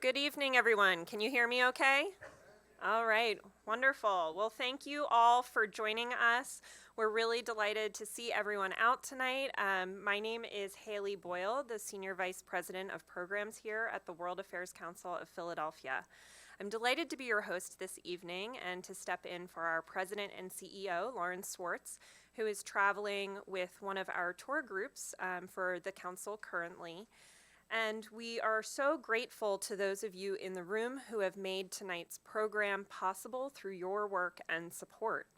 Good evening, everyone. Can you hear me okay? All right, wonderful. Well, thank you all for joining us. We're really delighted to see everyone out tonight. My name is Haley Boyle, the Senior Vice President of Programs here at the World Affairs Council of Philadelphia. I'm delighted to be your host this evening and to step in for our President and CEO, Lauren Swartz, who is traveling with one of our tour groups for the Council currently. And we are so grateful to those of you in the room who have made tonight's program possible through your work and support.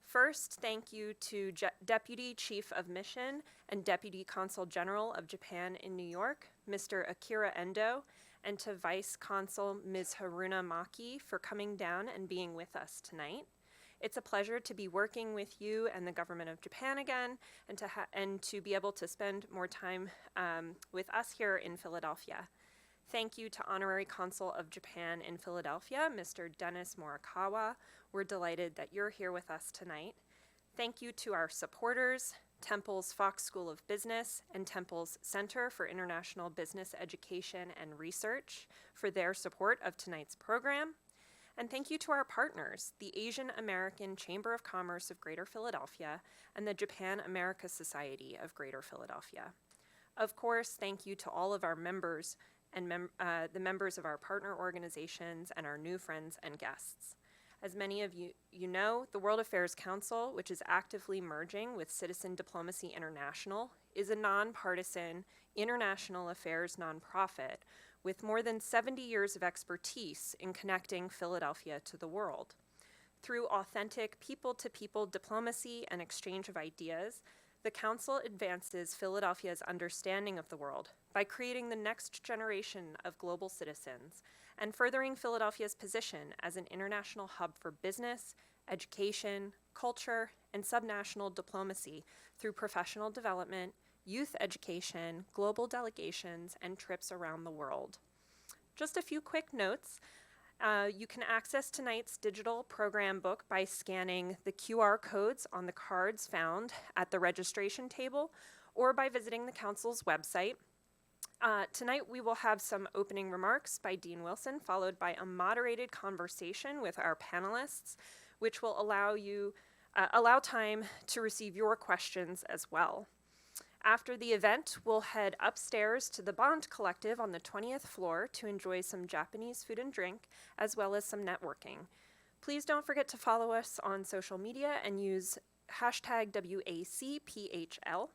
First, thank you to Deputy Chief of Mission and Deputy Consul General of Japan in New York, Mr. Akira Endo, and to Vice Consul Ms. Haruna Maki for coming down and being with us tonight. It's a pleasure to be working with you and the government of Japan again, and to be able to spend more time with us here in Philadelphia. Thank you to Honorary Consul of Japan in Philadelphia, Mr. Dennis Morikawa. We're delighted that you're here with us tonight. Thank you to our supporters, Temple's Fox School of Business and Temple's Center for International Business Education and Research for their support of tonight's program. And thank you to our partners, the Asian American Chamber of Commerce of Greater Philadelphia and the Japan America Society of Greater Philadelphia. Of course, thank you to all of our members and the members of our partner organizations and our new friends and guests. As many of you know, the World Affairs Council, which is actively merging with Citizen Diplomacy International, is a nonpartisan international affairs nonprofit with more than 70 years of expertise in connecting Philadelphia to the world. Through authentic people-to-people diplomacy and exchange of ideas, the Council advances Philadelphia's understanding of the world by creating the next generation of global citizens and furthering Philadelphia's position as an international hub for business, education, culture, and subnational diplomacy through professional development, youth education, global delegations, and trips around the world. Just a few quick notes. You can access tonight's digital program book by scanning the QR codes on the cards found at the registration table or by visiting the Council's website. Tonight we will have some opening remarks by Dean Wilson, followed by a moderated conversation with our panelists, which will allow time to receive your questions as well. After the event, we'll head upstairs to the Bond Collective on the 20th floor to enjoy some Japanese food and drink, as well as some networking. Please don't forget to follow us on social media and use hashtag WACPHL.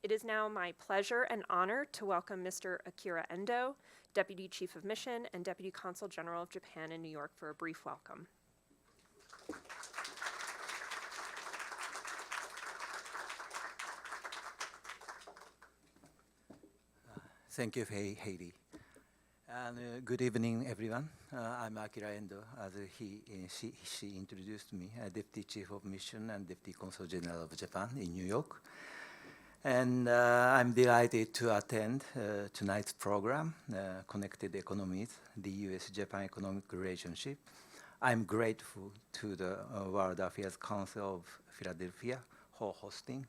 It is now my pleasure and honor to welcome Mr. Akira Endo, Deputy Chief of Mission and Deputy Consul General of Japan in New York, for a brief welcome. Thank you, Haley. And good evening, everyone. I'm Akira Endo, as she introduced me, Deputy Chief of Mission and Deputy Consul General of Japan in New York. And I'm delighted to attend tonight's program, Connected Economies, the U.S.-Japan Economic Relationship. I'm grateful to the World Affairs Council of Philadelphia for hosting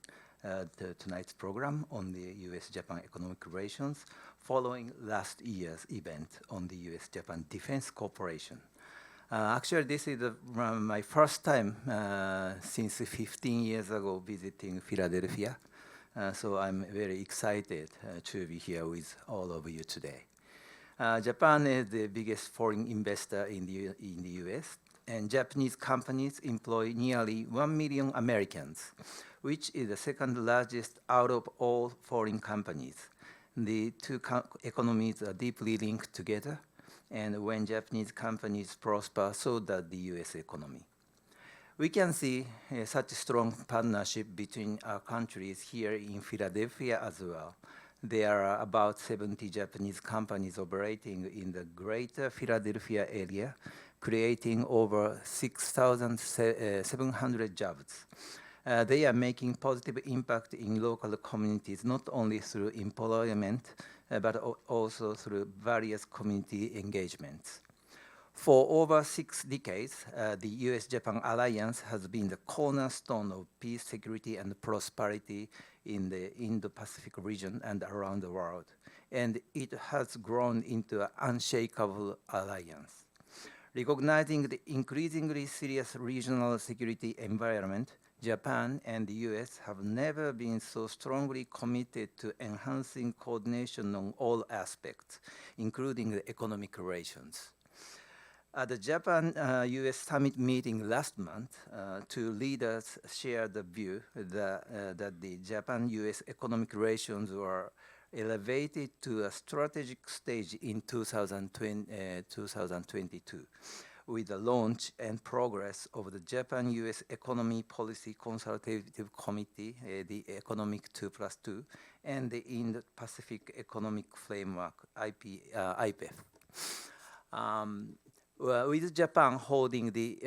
tonight's program on the U.S.-Japan economic relations following last year's event on the U.S.-Japan Defense Cooperation. Actually, this is my first time since 15 years ago visiting Philadelphia, so I'm very excited to be here with all of you today. Japan is the biggest foreign investor in the U.S., and Japanese companies employ nearly 1 million Americans, which is the second largest out of all foreign companies. The two economies are deeply linked together, and when Japanese companies prosper, so does the US economy. We can see such a strong partnership between our countries here in Philadelphia as well. There are about 70 Japanese companies operating in the greater Philadelphia area, creating over 6,700 jobs. They are making positive impact in local communities, not only through employment, but also through various community engagements. For over 6 decades, the US-Japan alliance has been the cornerstone of peace, security, and prosperity in the Indo-Pacific region and around the world. and it has grown into an unshakable alliance. Recognizing the increasingly serious regional security environment, Japan and the US have never been so strongly committed to enhancing coordination on all aspects, including the economic relations. At the Japan-US summit meeting last month, two leaders shared the view that the Japan-US economic relations were elevated to a strategic stage in 2022 with the launch and progress of the Japan-US Economy Policy Consultative Committee, the Economic 2+2, and the Indo-Pacific Economic Framework, IPEF. With Japan holding the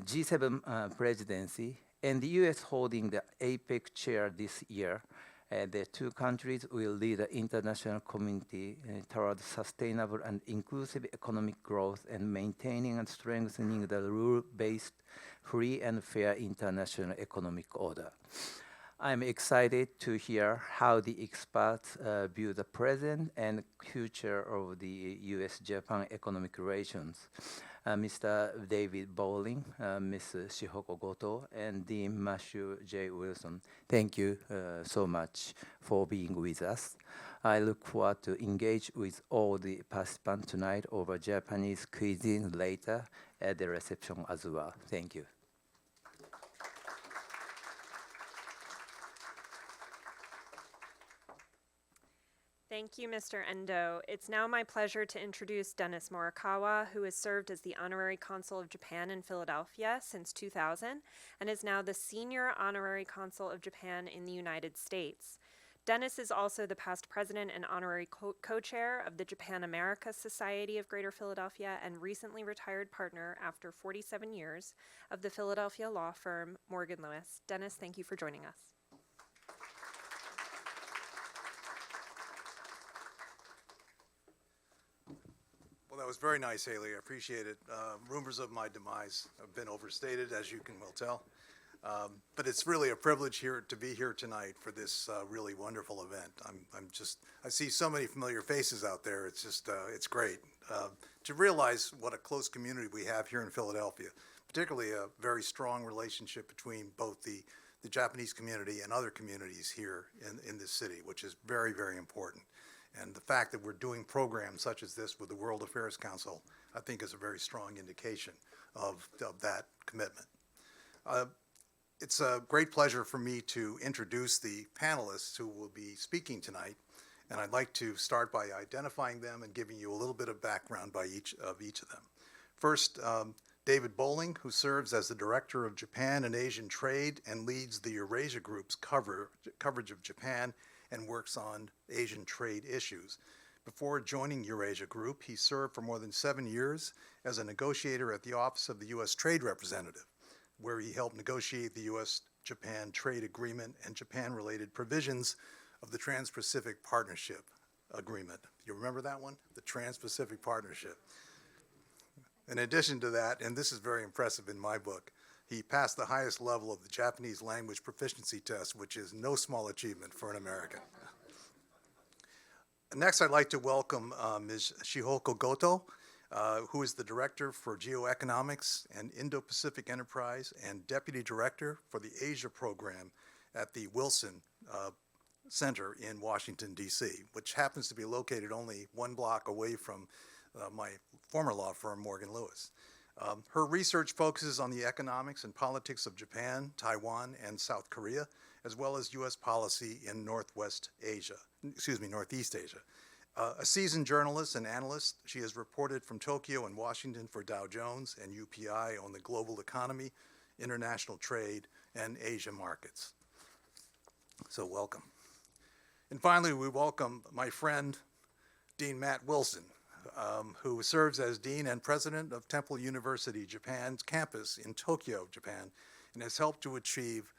G7 presidency and the US holding the APEC chair this year, the two countries will lead the international community toward sustainable and inclusive economic growth and maintaining and strengthening the rule-based, free and fair international economic order. I'm excited to hear how the experts view the present and future of the US-Japan economic relations. Mr. David Bowling, Ms. Shihoko Goto, and Dean Matthew J. Wilson. Thank you so much for being with us. I look forward to engage with all the participants tonight over Japanese cuisine later at the reception as well. Thank you. Thank you, Mr. Endo. It's now my pleasure to introduce Dennis Morikawa, who has served as the Honorary Consul of Japan in Philadelphia since 2000 and is now the Senior Honorary Consul of Japan in the United States. Dennis is also the past president and honorary co-chair of the Japan-America Society of Greater Philadelphia and recently retired partner after 47 years of the Philadelphia law firm Morgan Lewis. Dennis, thank you for joining us. Well, that was very nice, Haley. I appreciate it. Rumors of my demise have been overstated, as you can well tell. But it's really a privilege here to be here tonight for this really wonderful event. I see so many familiar faces out there. It's just, it's great to realize what a close community we have here in Philadelphia, particularly a very strong relationship between both the Japanese community and other communities here in this city, which is very, very important. And the fact that we're doing programs such as this with the World Affairs Council, I think is a very strong indication of that commitment. It's a great pleasure for me to introduce the panelists who will be speaking tonight. And I'd like to start by identifying them and giving you a little bit of background by each of them. First, David Bowling, who serves as the Director of Japan and Asian Trade and leads the Eurasia Group's coverage of Japan and works on Asian trade issues. Before joining Eurasia Group, he served for more than 7 years as a negotiator at the Office of the U.S. Trade Representative, where he helped negotiate the U.S.-Japan Trade Agreement and Japan-related provisions of the Trans-Pacific Partnership Agreement. You remember that one? The Trans-Pacific Partnership. In addition to that, and this is very impressive in my book, he passed the highest level of the Japanese language proficiency test, which is no small achievement for an American. Next, I'd like to welcome Ms. Shihoko Goto, who is the Director for Geoeconomics and Indo-Pacific Enterprise and Deputy Director for the Asia Program at the Wilson Center in Washington, D.C., which happens to be located only 1 block away from my former law firm, Morgan Lewis. Her research focuses on the economics and politics of Japan, Taiwan, and South Korea, as well as U.S. policy in Northeast Asia. A seasoned journalist and analyst, she has reported from Tokyo and Washington for Dow Jones and UPI on the global economy, international trade, and Asia markets. So welcome. And finally, we welcome my friend, Dean Matt Wilson, who serves as Dean and President of Temple University Japan's campus in Tokyo, Japan, and has helped to achieve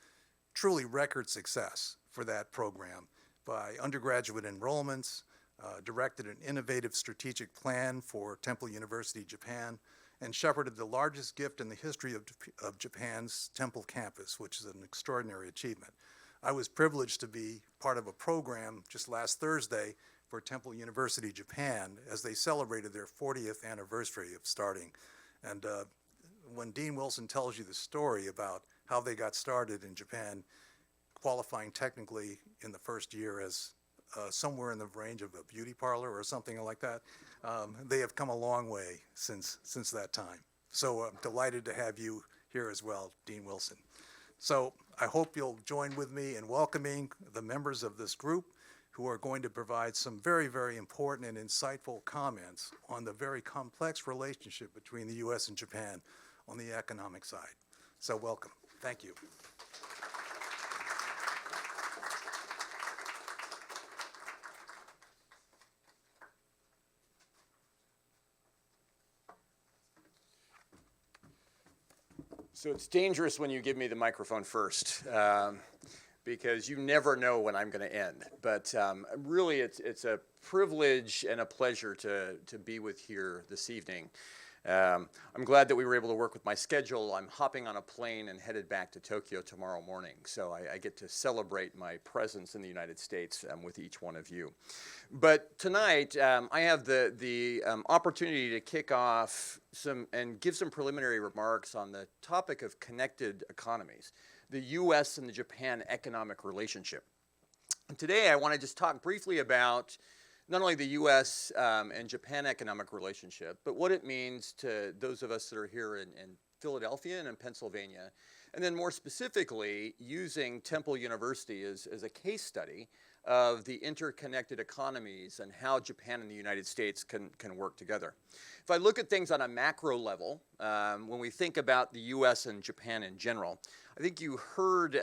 truly record success for that program by undergraduate enrollments, directed an innovative strategic plan for Temple University Japan, and shepherded the largest gift in the history of Japan's Temple campus, which is an extraordinary achievement. I was privileged to be part of a program just last Thursday for Temple University Japan as they celebrated their 40th anniversary of starting. And when Dean Wilson tells you the story about how they got started in Japan, qualifying technically in the first year as somewhere in the range of a beauty parlor or something like that, they have come a long way since that time. So I'm delighted to have you here as well, Dean Wilson. So I hope you'll join with me in welcoming the members of this group who are going to provide some very, very important and insightful comments on the very complex relationship between the U.S. and Japan on the economic side. So welcome. Thank you. So it's dangerous when you give me the microphone first, because you never know when I'm going to end. But really, it's a privilege and a pleasure to be with here this evening. I'm glad that we were able to work with my schedule. I'm hopping on a plane and headed back to Tokyo tomorrow morning, so I get to celebrate my presence in the United States with each one of you. But tonight, I have the opportunity to kick off and give some preliminary remarks on the topic of connected economies, the U.S. and the Japan economic relationship. And today, I want to just talk briefly about not only the U.S. And Japan economic relationship, but what it means to those of us that are here in Philadelphia and in Pennsylvania, and then more specifically, using Temple University as a case study of the interconnected economies and how Japan and the United States can work together. If I look at things on a macro level, when we think about the U.S. and Japan in general, I think you heard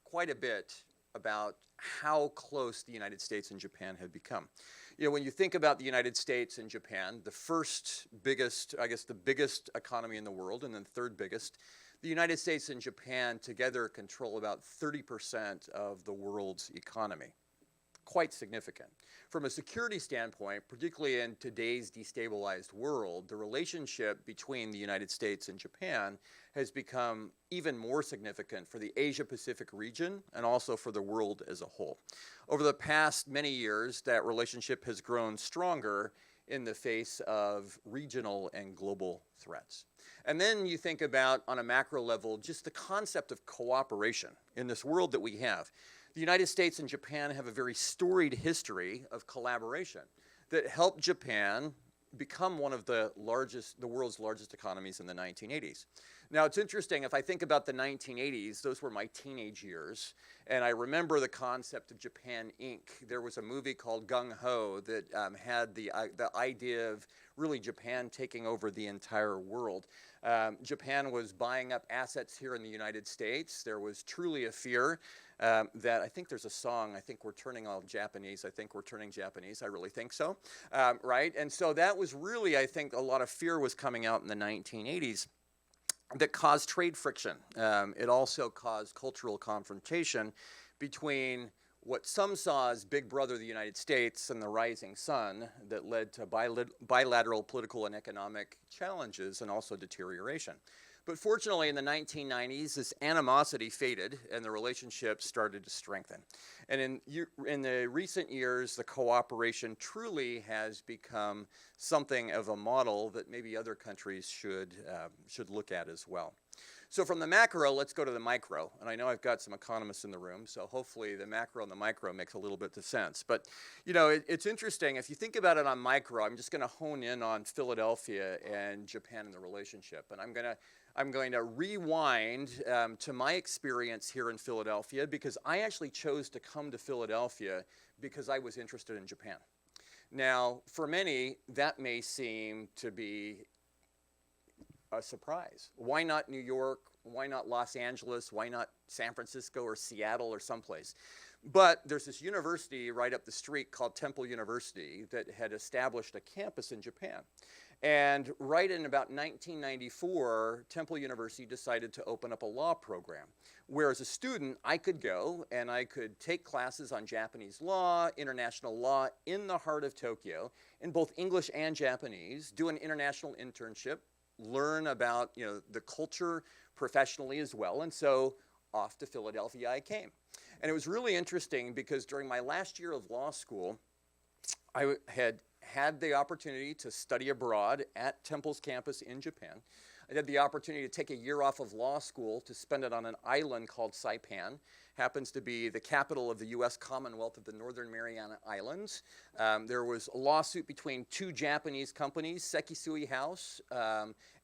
quite a bit about how close the United States and Japan have become. You know, when you think about the United States and Japan, the first biggest, I guess the biggest economy in the world, and then third biggest, the United States and Japan together control about 30% of the world's economy. Quite significant. From a security standpoint, particularly in today's destabilized world, the relationship between the United States and Japan has become even more significant for the Asia-Pacific region and also for the world as a whole. Over the past many years, that relationship has grown stronger in the face of regional and global threats. And then you think about, on a macro level, just the concept of cooperation in this world that we have. The United States and Japan have a very storied history of collaboration that helped Japan become one of the world's largest economies in the 1980s. Now, it's interesting, if I think about the 1980s, those were my teenage years, and I remember the concept of Japan Inc. There was a movie called Gung Ho that had the idea of really Japan taking over the entire world. Japan was buying up assets here in the United States. There was truly a fear that, I think there's a song, I think we're turning all Japanese, I think we're turning Japanese, I really think so, right? And so that was really, I think, a lot of fear was coming out in the 1980s that caused trade friction. It also caused cultural confrontation between what some saw as Big Brother the United States and the rising sun that led to bilateral political and economic challenges and also deterioration. But fortunately, in the 1990s, this animosity faded and the relationship started to strengthen. And in the recent years, the cooperation truly has become something of a model that maybe other countries should look at as well. So from the macro, let's go to the micro. And I know I've got some economists in the room, so hopefully the macro and the micro makes a little bit of sense. But you know, it's interesting. If you think about it on micro, I'm just going to hone in on Philadelphia and Japan and the relationship. And I'm going to rewind to my experience here in Philadelphia, because I actually chose to come to Philadelphia because I was interested in Japan. Now, for many, that may seem to be a surprise. Why not New York? Why not Los Angeles? Why not San Francisco or Seattle or someplace? But there's this university right up the street called Temple University that had established a campus in Japan. And right in about 1994, Temple University decided to open up a law program, where as a student, I could go and I could take classes on Japanese law, international law in the heart of Tokyo, in both English and Japanese, do an international internship, learn about, you know, the culture professionally as well. And so off to Philadelphia I came. And it was really interesting because during my last year of law school, had the opportunity to study abroad at Temple's campus in Japan. I had the opportunity to take a year off of law school to spend it on an island called Saipan. Happens to be the capital of the U.S. Commonwealth of the Northern Mariana Islands. There was a lawsuit between two Japanese companies, Sekisui House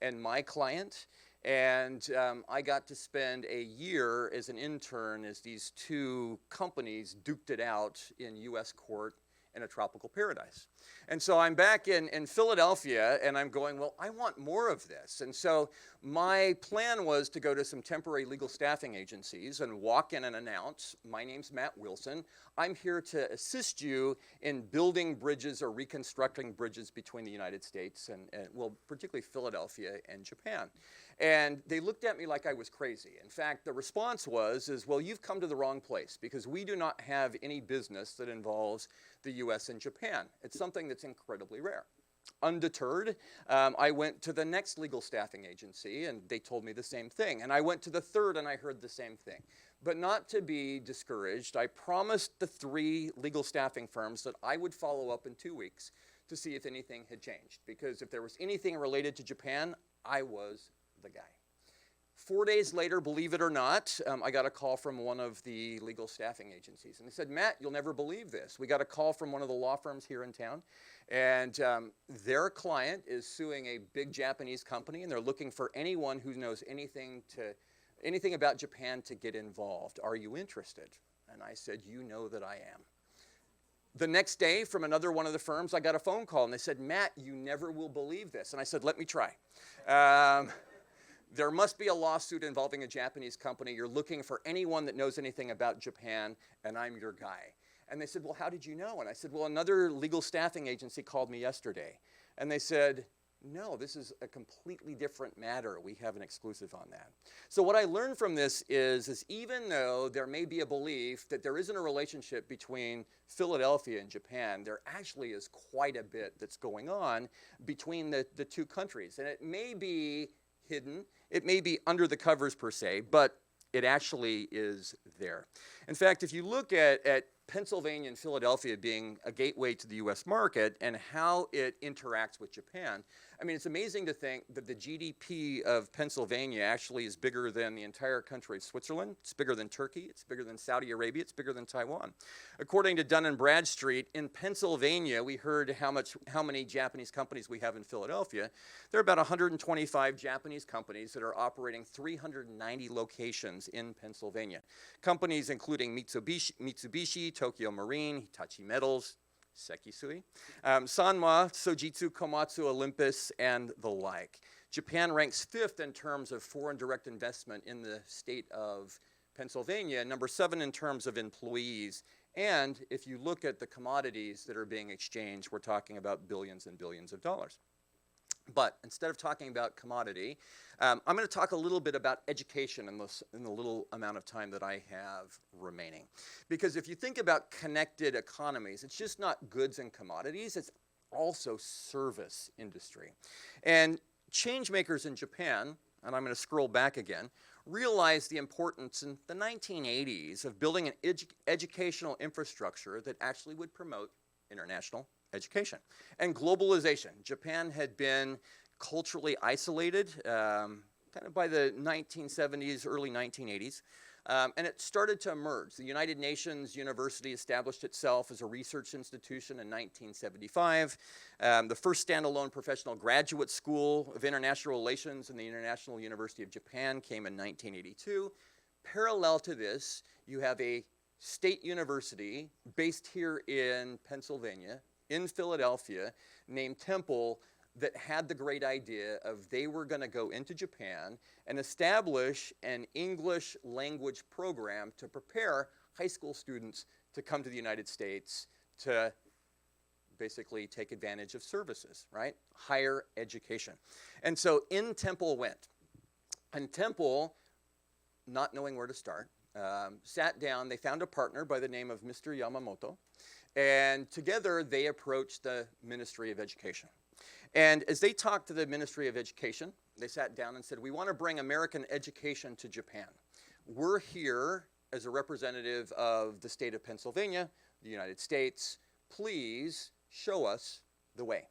and my client. And I got to spend a year as an intern as these two companies duked it out in U.S. court in a tropical paradise. And so I'm back in Philadelphia, and I'm going, well, I want more of this. And so my plan was to go to some temporary legal staffing agencies and walk in and announce, my name's Matt Wilson. I'm here to assist you in building bridges or reconstructing bridges between the United States and well, particularly Philadelphia and Japan. And they looked at me like I was crazy. In fact, the response was, well, you've come to the wrong place because we do not have any business that involves the US and Japan. It's something that's incredibly rare. Undeterred, I went to the next legal staffing agency and they told me the same thing. And I went to the third and I heard the same thing. But not to be discouraged, I promised the 3 legal staffing firms that I would follow up in 2 weeks to see if anything had changed. Because if there was anything related to Japan, I was the guy. 4 days later, believe it or not, I got a call from one of the legal staffing agencies. And they said, Matt, you'll never believe this. We got a call from one of the law firms here in town. And their client is suing a big Japanese company. And they're looking for anyone who knows anything about Japan to get involved. Are you interested? And I said, you know that I am. The next day, from another one of the firms, I got a phone call. And they said, Matt, you never will believe this. And I said, let me try. There must be a lawsuit involving a Japanese company. You're looking for anyone that knows anything about Japan, and I'm your guy. And they said, well, how did you know? And I said, well, another legal staffing agency called me yesterday. And they said, no, this is a completely different matter. We have an exclusive on that. So what I learned from this is even though there may be a belief that there isn't a relationship between Philadelphia and Japan, there actually is quite a bit that's going on between the two countries. And it may be hidden. It may be under the covers per se, but it actually is there. In fact, if you look at Pennsylvania and Philadelphia being a gateway to the US market and how it interacts with Japan, I mean, it's amazing to think that the GDP of Pennsylvania actually is bigger than the entire country of Switzerland. It's bigger than Turkey. It's bigger than Saudi Arabia. It's bigger than Taiwan. According to Dun & Bradstreet, in Pennsylvania, we heard how many Japanese companies we have in Philadelphia. There are about 125 Japanese companies that are operating 390 locations in Pennsylvania. Companies including Mitsubishi, Tokyo Marine, Hitachi Metals, Sekisui, Sanwa, Sojitsu, Komatsu, Olympus, and the like. Japan ranks 5th in terms of foreign direct investment in the state of Pennsylvania, number 7 in terms of employees. And if you look at the commodities that are being exchanged, we're talking about billions and billions of dollars. But instead of talking about commodity, I'm going to talk a little bit about education in the little amount of time that I have remaining. Because if you think about connected economies, it's just not goods and commodities, it's also service industry. And change makers in Japan, and I'm going to scroll back again, realized the importance in the 1980s of building an educational infrastructure that actually would promote international education and globalization. Japan had been culturally isolated kind of by the 1970s, early 1980s, and it started to emerge. The United Nations University established itself as a research institution in 1975. The first standalone professional graduate school of international relations in the International University of Japan came in 1982. Parallel to this, you have a state university based here in Pennsylvania, in Philadelphia, named Temple, that had the great idea of they were going to go into Japan and establish an English language program to prepare high school students to come to the United States to basically take advantage of services, right? Higher education. And so in Temple went. And Temple, not knowing where to start, sat down. They found a partner by the name of Mr. Yamamoto. And together they approached the Ministry of Education. And as they talked to the Ministry of Education, they sat down and said, we want to bring American education to Japan. We're here as a representative of the state of Pennsylvania, the United States. please show us the way.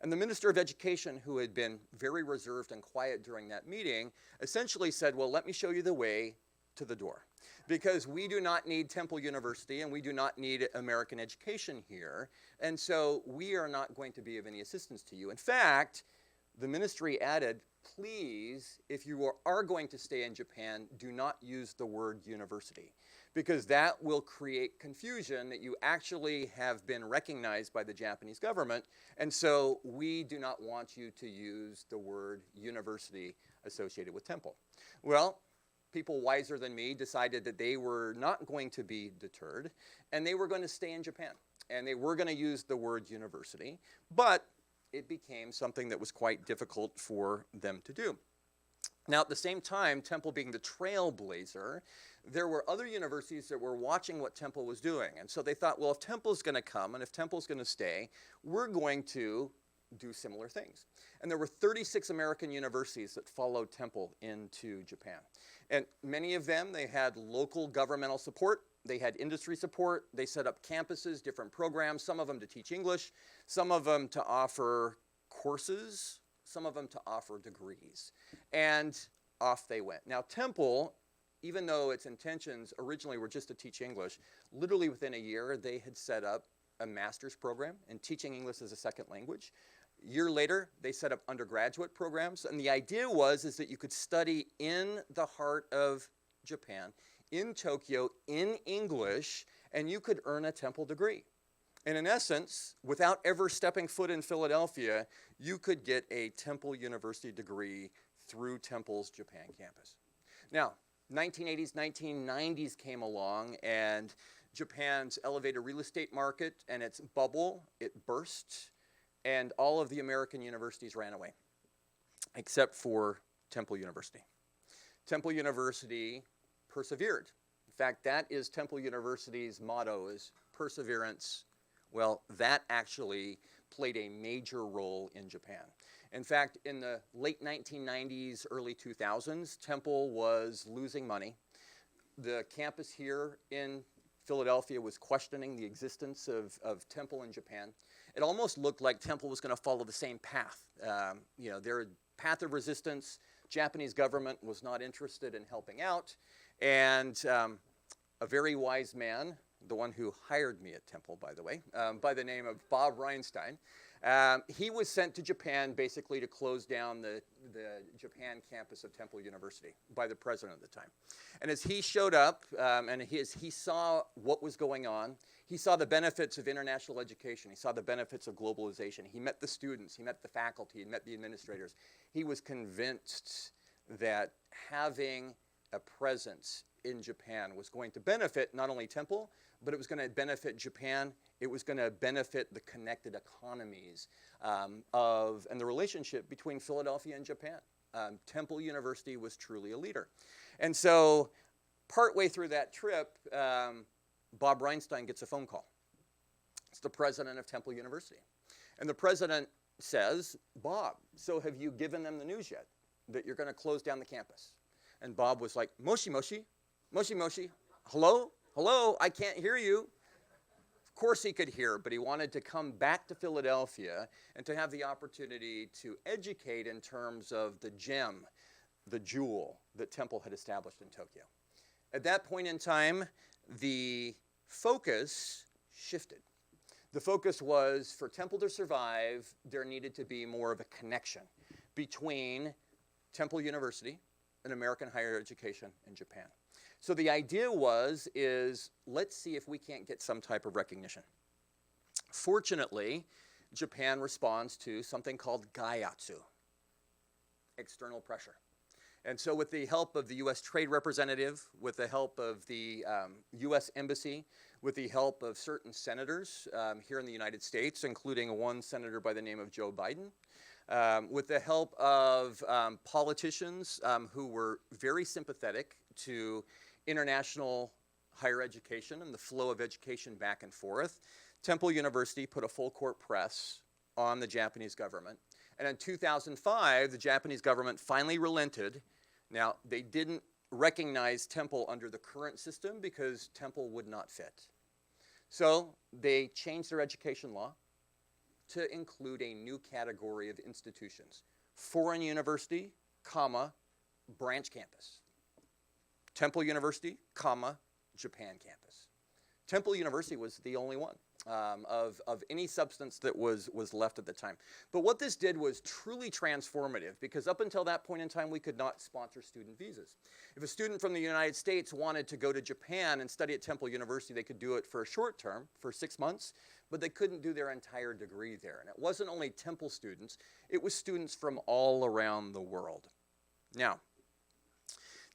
And the Minister of Education, who had been very reserved and quiet during that meeting, essentially said, well, let me show you the way to the door. Because we do not need Temple University and we do not need American education here. And so we are not going to be of any assistance to you. In fact, the ministry added, please, if you are going to stay in Japan, do not use the word university, because that will create confusion that you actually have been recognized by the Japanese government, and so we do not want you to use the word university associated with Temple. Well, people wiser than me decided that they were not going to be deterred, and they were going to stay in Japan, and they were going to use the word university, but it became something that was quite difficult for them to do. Now, at the same time, Temple being the trailblazer, there were other universities that were watching what Temple was doing. And so they thought, well, if Temple's going to come and if Temple's going to stay, we're going to do similar things. And there were 36 American universities that followed Temple into Japan. And many of them, they had local governmental support. They had industry support. They set up campuses, different programs, some of them to teach English, some of them to offer courses, some of them to offer degrees. And off they went. Now, Temple, even though its intentions originally were just to teach English, literally within a year, they had set up a master's program in teaching English as a second language. A year later, they set up undergraduate programs. And the idea was that you could study in the heart of Japan, in Tokyo, in English, and you could earn a Temple degree. And in essence, without ever stepping foot in Philadelphia, you could get a Temple University degree through Temple's Japan campus. Now, 1980s, 1990s came along, and Japan's elevated real estate market and its bubble, it burst, and all of the American universities ran away, except for Temple University. Temple University persevered. In fact, that is Temple University's motto, is perseverance. Well, that actually played a major role in Japan. In fact, in the late 1990s, early 2000s, Temple was losing money. The campus here in Philadelphia was questioning the existence of Temple in Japan. It almost looked like Temple was going to follow the same path. Their path of resistance, Japanese government was not interested in helping out. And a very wise man, the one who hired me at Temple, by the way, by the name of Bob Reinstein, he was sent to Japan basically to close down the Japan campus of Temple University by the president at the time. And as he showed up and he saw what was going on, he saw the benefits of international education, he saw the benefits of globalization, he met the students, he met the faculty, he met the administrators. He was convinced that having a presence in Japan was going to benefit not only Temple, but it was going to benefit Japan. It was going to benefit the connected economies and the relationship between Philadelphia and Japan. Temple University was truly a leader. And so partway through that trip, Bob Reinstein gets a phone call. It's the president of Temple University. And the president says, Bob, so have you given them the news yet that you're going to close down the campus? And Bob was like, moshi, moshi, moshi, moshi, hello, hello, I can't hear you. Of course he could hear, but he wanted to come back to Philadelphia and to have the opportunity to educate in terms of the gem, the jewel that Temple had established in Tokyo. At that point in time, the focus shifted. The focus was, for Temple to survive, there needed to be more of a connection between Temple University and American higher education in Japan. So the idea is let's see if we can't get some type of recognition. Fortunately, Japan responds to something called gaiatsu, external pressure. And so with the help of the U.S. Trade Representative, with the help of the U.S. Embassy, with the help of certain senators here in the United States, including one senator by the name of Joe Biden, with the help of politicians who were very sympathetic to international higher education and the flow of education back and forth, Temple University put a full court press on the Japanese government. And in 2005, the Japanese government finally relented. Now, they didn't recognize Temple under the current system because Temple would not fit. So they changed their education law to include a new category of institutions. Foreign university, comma, branch campus. Temple University, comma, Japan campus. Temple University was the only one of any substance that was left at the time. But what this did was truly transformative, because up until that point in time, we could not sponsor student visas. If a student from the United States wanted to go to Japan and study at Temple University, they could do it for a short term, for 6 months, but they couldn't do their entire degree there. And it wasn't only Temple students, it was students from all around the world. Now,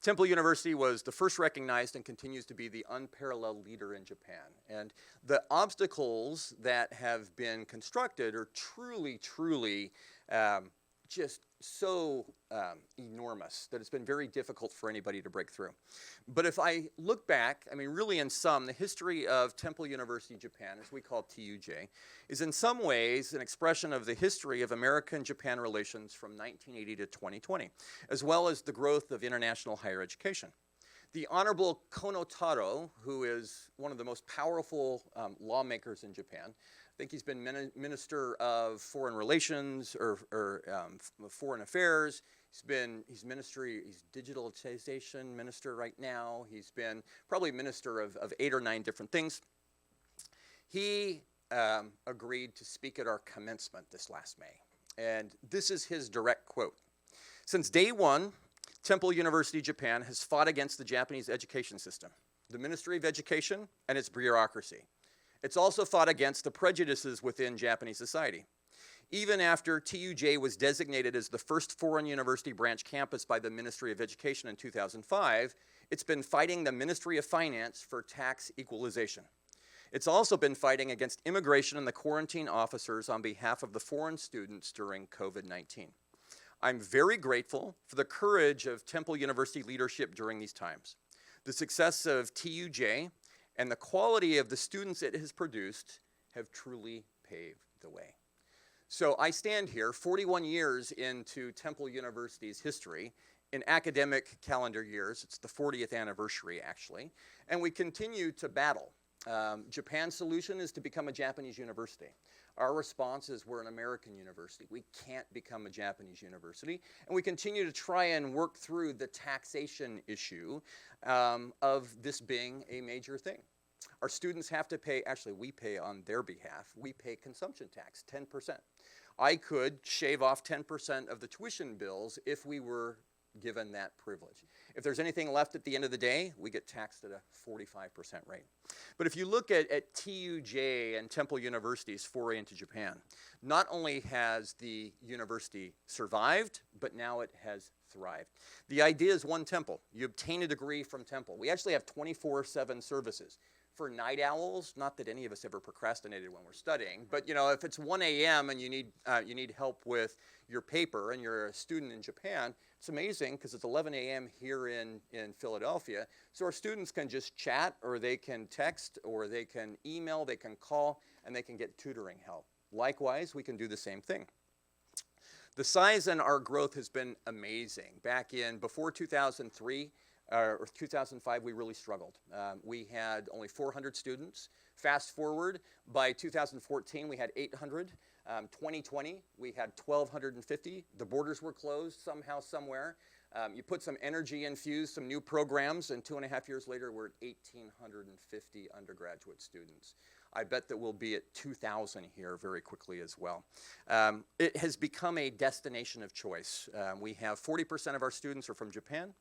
Temple University was the first recognized and continues to be the unparalleled leader in Japan. And the obstacles that have been constructed are truly, truly just so enormous that it's been very difficult for anybody to break through. But if I look back, I mean, really in sum, the history of Temple University Japan, as we call TUJ, is in some ways an expression of the history of American-Japan relations from 1980 to 2020, as well as the growth of international higher education. The Honorable Kono Taro, who is one of the most powerful lawmakers in Japan, I think he's been Minister of Foreign Relations or Foreign Affairs. He's digitalization minister right now. He's been probably minister of 8 or 9 different things. He agreed to speak at our commencement this last May. And this is his direct quote. Since day one, Temple University Japan has fought against the Japanese education system, the Ministry of Education, and its bureaucracy. It's also fought against the prejudices within Japanese society. Even after TUJ was designated as the first foreign university branch campus by the Ministry of Education in 2005, it's been fighting the Ministry of Finance for tax equalization. It's also been fighting against immigration and the quarantine officers on behalf of the foreign students during COVID-19. I'm very grateful for the courage of Temple University leadership during these times. The success of TUJ and the quality of the students it has produced have truly paved the way. So I stand here 41 years into Temple University's history. In academic calendar years, it's the 40th anniversary actually, and we continue to battle. Japan's solution is to become a Japanese university. Our response is we're an American university. We can't become a Japanese university, and we continue to try and work through the taxation issue of this being a major thing. Our students have to pay, actually we pay on their behalf, we pay consumption tax, 10%. I could shave off 10% of the tuition bills if we were given that privilege. If there's anything left at the end of the day, we get taxed at a 45% rate. But if you look at TUJ and Temple University's foray into Japan, not only has the university survived, but now it has thrived. The idea is one Temple. You obtain a degree from Temple. We actually have 24/7 services. For night owls, not that any of us ever procrastinated when we're studying, but you know, if it's 1 a.m. and you need help with your paper and you're a student in Japan, it's amazing because it's 11 a.m. here in Philadelphia. So our students can just chat, or they can text, or they can email, they can call, and they can get tutoring help. Likewise, we can do the same thing. The size and our growth has been amazing. Back in before 2003, or 2005, we really struggled. We had only 400 students. Fast forward, by 2014, we had 800. 2020, we had 1,250. The borders were closed somehow, somewhere. You put some energy infused, some new programs, and 2.5 years later, we're at 1,850 undergraduate students. I bet that we'll be at 2,000 here very quickly as well. It has become a destination of choice. We have 40% of our students are from Japan,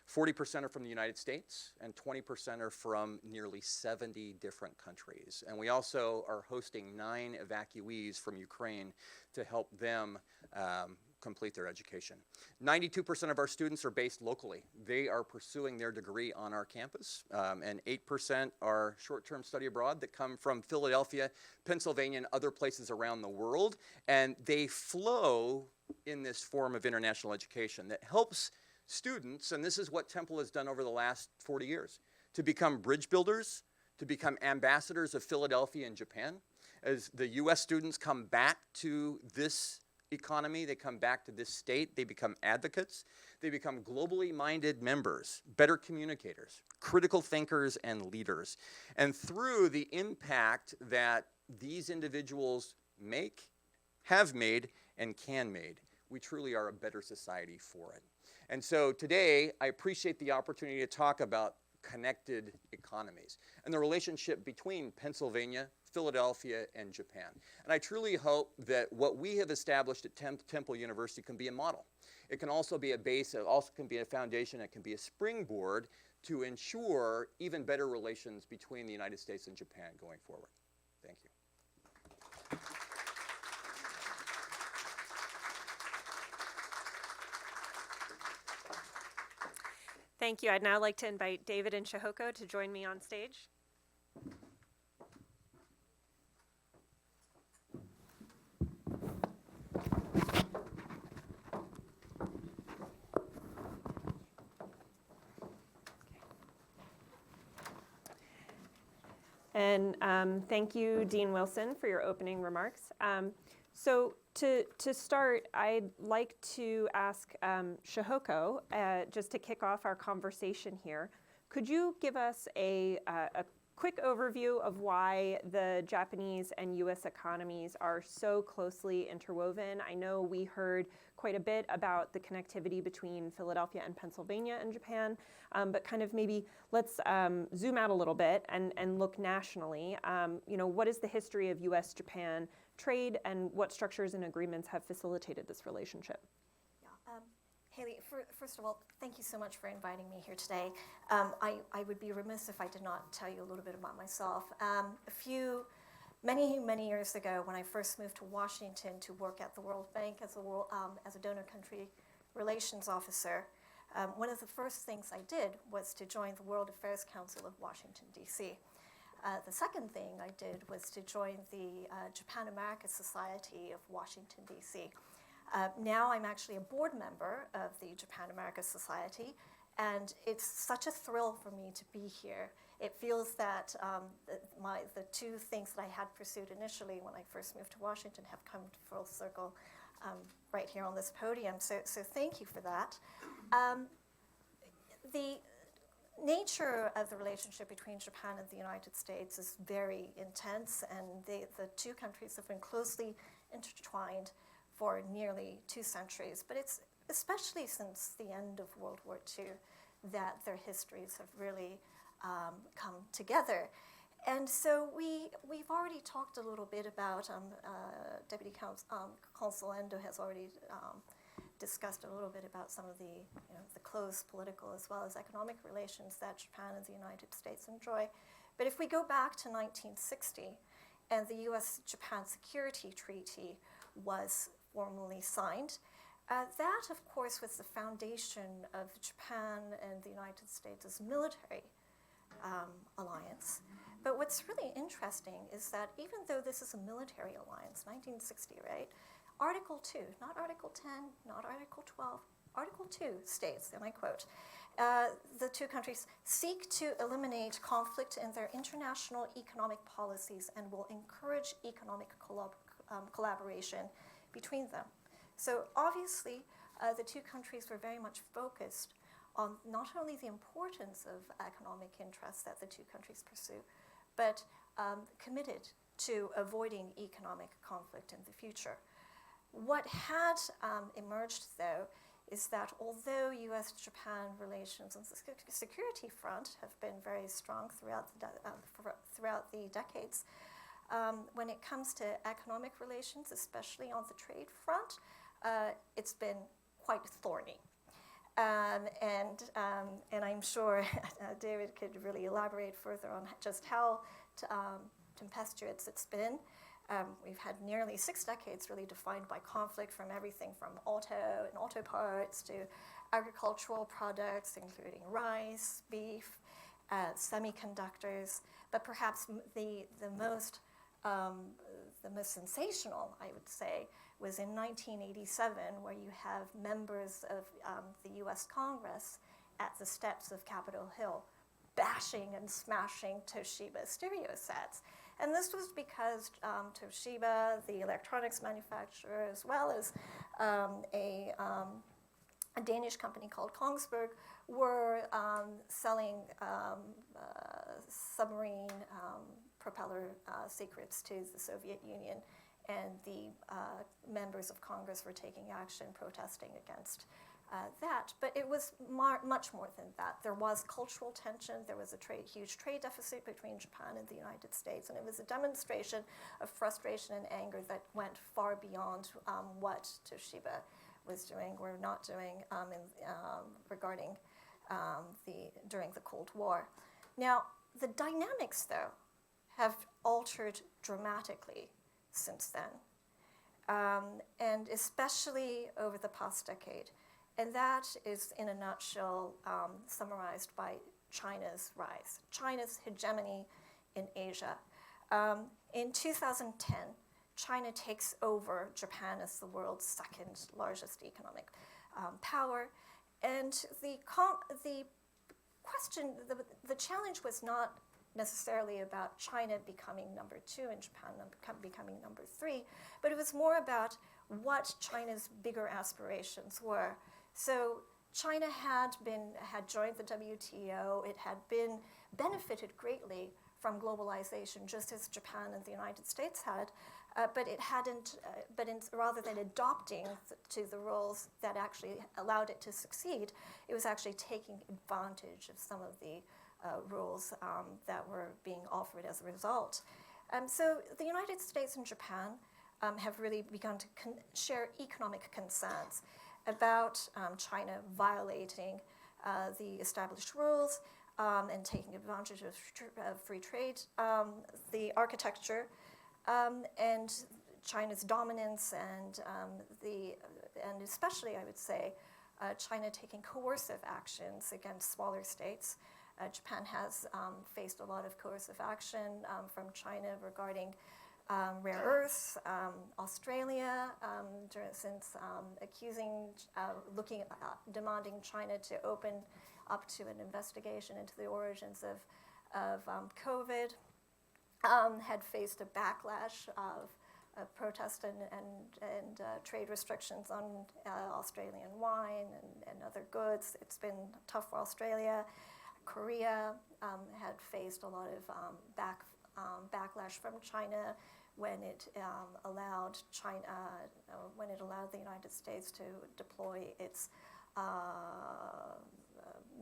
40% are from the United States, and 20% are from nearly 70 different countries. And we also are hosting 9 evacuees from Ukraine to help them complete their education. 92% of our students are based locally. They are pursuing their degree on our campus, and 8% are short-term study abroad that come from Philadelphia, Pennsylvania, and other places around the world, and they flow in this form of international education that helps students, and this is what Temple has done over the last 40 years, to become bridge builders, to become ambassadors of Philadelphia and Japan. As the US students come back to this economy, they come back to this state, they become advocates, they become globally minded members, better communicators, critical thinkers, and leaders. And through the impact that these individuals make, have made, and can make, we truly are a better society for it. And so today, I appreciate the opportunity to talk about connected economies and the relationship between Pennsylvania, Philadelphia, and Japan. And I truly hope that what we have established at Temple University can be a model. It can also be a base, it also can be a foundation, it can be a springboard to ensure even better relations between the United States and Japan going forward. Thank you. Thank you. I'd now like to invite David and Shihoko to join me on stage. And thank you, Dean Wilson, for your opening remarks. So to start, I'd like to ask Shihoko, just to kick off our conversation here, could you give us a quick overview of why the Japanese and U.S. economies are so closely interwoven? I know we heard quite a bit about the connectivity between Philadelphia and Pennsylvania and Japan, but kind of maybe let's zoom out a little bit and look nationally. What is the history of U.S.-Japan trade, and what structures and agreements have facilitated this relationship? Haley, first of all, thank you so much for inviting me here today. I would be remiss if I did not tell you a little bit about myself. Many years ago, when I first moved to Washington to work at the World Bank as a donor country relations officer, one of the first things I did was to join the World Affairs Council of Washington, D.C. The second thing I did was to join the Japan-America Society of Washington, D.C. Now I'm actually a board member of the Japan-America Society, and it's such a thrill for me to be here. It feels that the two things that I had pursued initially when I first moved to Washington have come full circle right here on this podium, so thank you for that. The nature of the relationship between Japan and the United States is very intense, and the two countries have been closely intertwined for nearly 2 centuries, but it's especially since the end of World War II that their histories have really come together. And so we've already talked a little bit about, Deputy Consul Endo has already discussed a little bit about some of the close political as well as economic relations that Japan and the United States enjoy. But if we go back to 1960, and the U.S.-Japan Security Treaty was formally signed, that, of course, was the foundation of Japan and the United States' military alliance. But what's really interesting is that even though this is a military alliance, 1960, right? Article 2, not Article 10, not Article 12, Article 2 states, and I quote, the two countries seek to eliminate conflict in their international economic policies and will encourage economic collaboration between them. So obviously, the two countries were very much focused on not only the importance of economic interests that the two countries pursue, but committed to avoiding economic conflict in the future. What had emerged, though, is that although U.S.-Japan relations on the security front have been very strong throughout the decades, when it comes to economic relations, especially on the trade front, it's been quite thorny. And I'm sure David could really elaborate further on just how tempestuous it's been. We've had nearly 6 decades really defined by conflict, from everything from auto and auto parts to agricultural products, including rice, beef, semiconductors. But perhaps the most sensational, I would say, was in 1987, where you have members of the U.S. Congress at the steps of Capitol Hill bashing and smashing Toshiba stereo sets. And this was because Toshiba, the electronics manufacturer, as well as a Danish company called Kongsberg, were selling submarine propeller secrets to the Soviet Union, and the members of Congress were taking action protesting against that. But it was much more than that. There was cultural tension. There was a huge trade deficit between Japan and the United States, and it was a demonstration of frustration and anger that went far beyond what Toshiba was doing or not doing regarding during the Cold War. Now, the dynamics, though, have altered dramatically since then, and especially over the past decade. And that is, in a nutshell, summarized by China's rise, China's hegemony in Asia. In 2010, China takes over Japan as the world's second largest economic power. And the question, the challenge was not necessarily about China becoming number 2 and Japan becoming number 3, but it was more about what China's bigger aspirations were. So China had joined the WTO. It had benefited greatly from globalization, just as Japan and the United States had, but it hadn't. Rather than adopting to the rules that actually allowed it to succeed, it was actually taking advantage of some of the rules that were being offered as a result. So the United States and Japan have really begun to share economic concerns about China violating the established rules and taking advantage of free trade, the architecture, and China's dominance, and especially, I would say, China taking coercive actions against smaller states. Japan has faced a lot of coercive action from China regarding rare earths. Australia, since demanding China to open up to an investigation into the origins of COVID, had faced a backlash of protest and trade restrictions on Australian wine and other goods. It's been tough for Australia. Korea had faced a lot of backlash from China when it allowed the United States to deploy its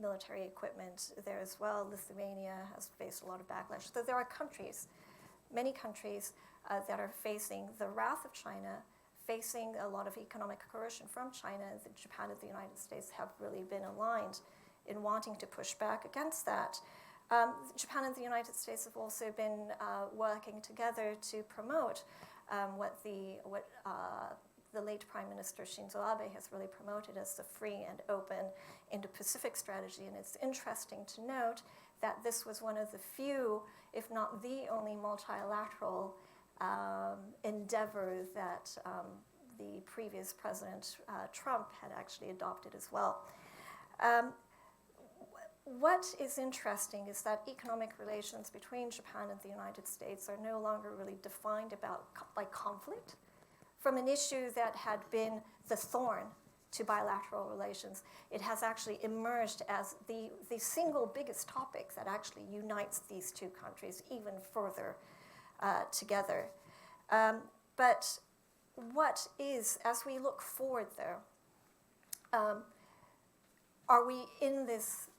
military equipment there as well. Lithuania has faced a lot of backlash. So there are many countries that are facing the wrath of China, facing a lot of economic coercion from China. Japan and the United States have really been aligned in wanting to push back against that. Japan and the United States have also been working together to promote what the late Prime Minister Shinzo Abe has really promoted as the free and open Indo-Pacific strategy. And it's interesting to note that this was one of the few, if not the only, multilateral endeavor that the previous President Trump had actually adopted as well. What is interesting is that economic relations between Japan and the United States are no longer really defined by conflict. From an issue that had been the thorn to bilateral relations, it has actually emerged as the single biggest topic that actually unites these two countries even further together. But what is, as we look forward though, are we in this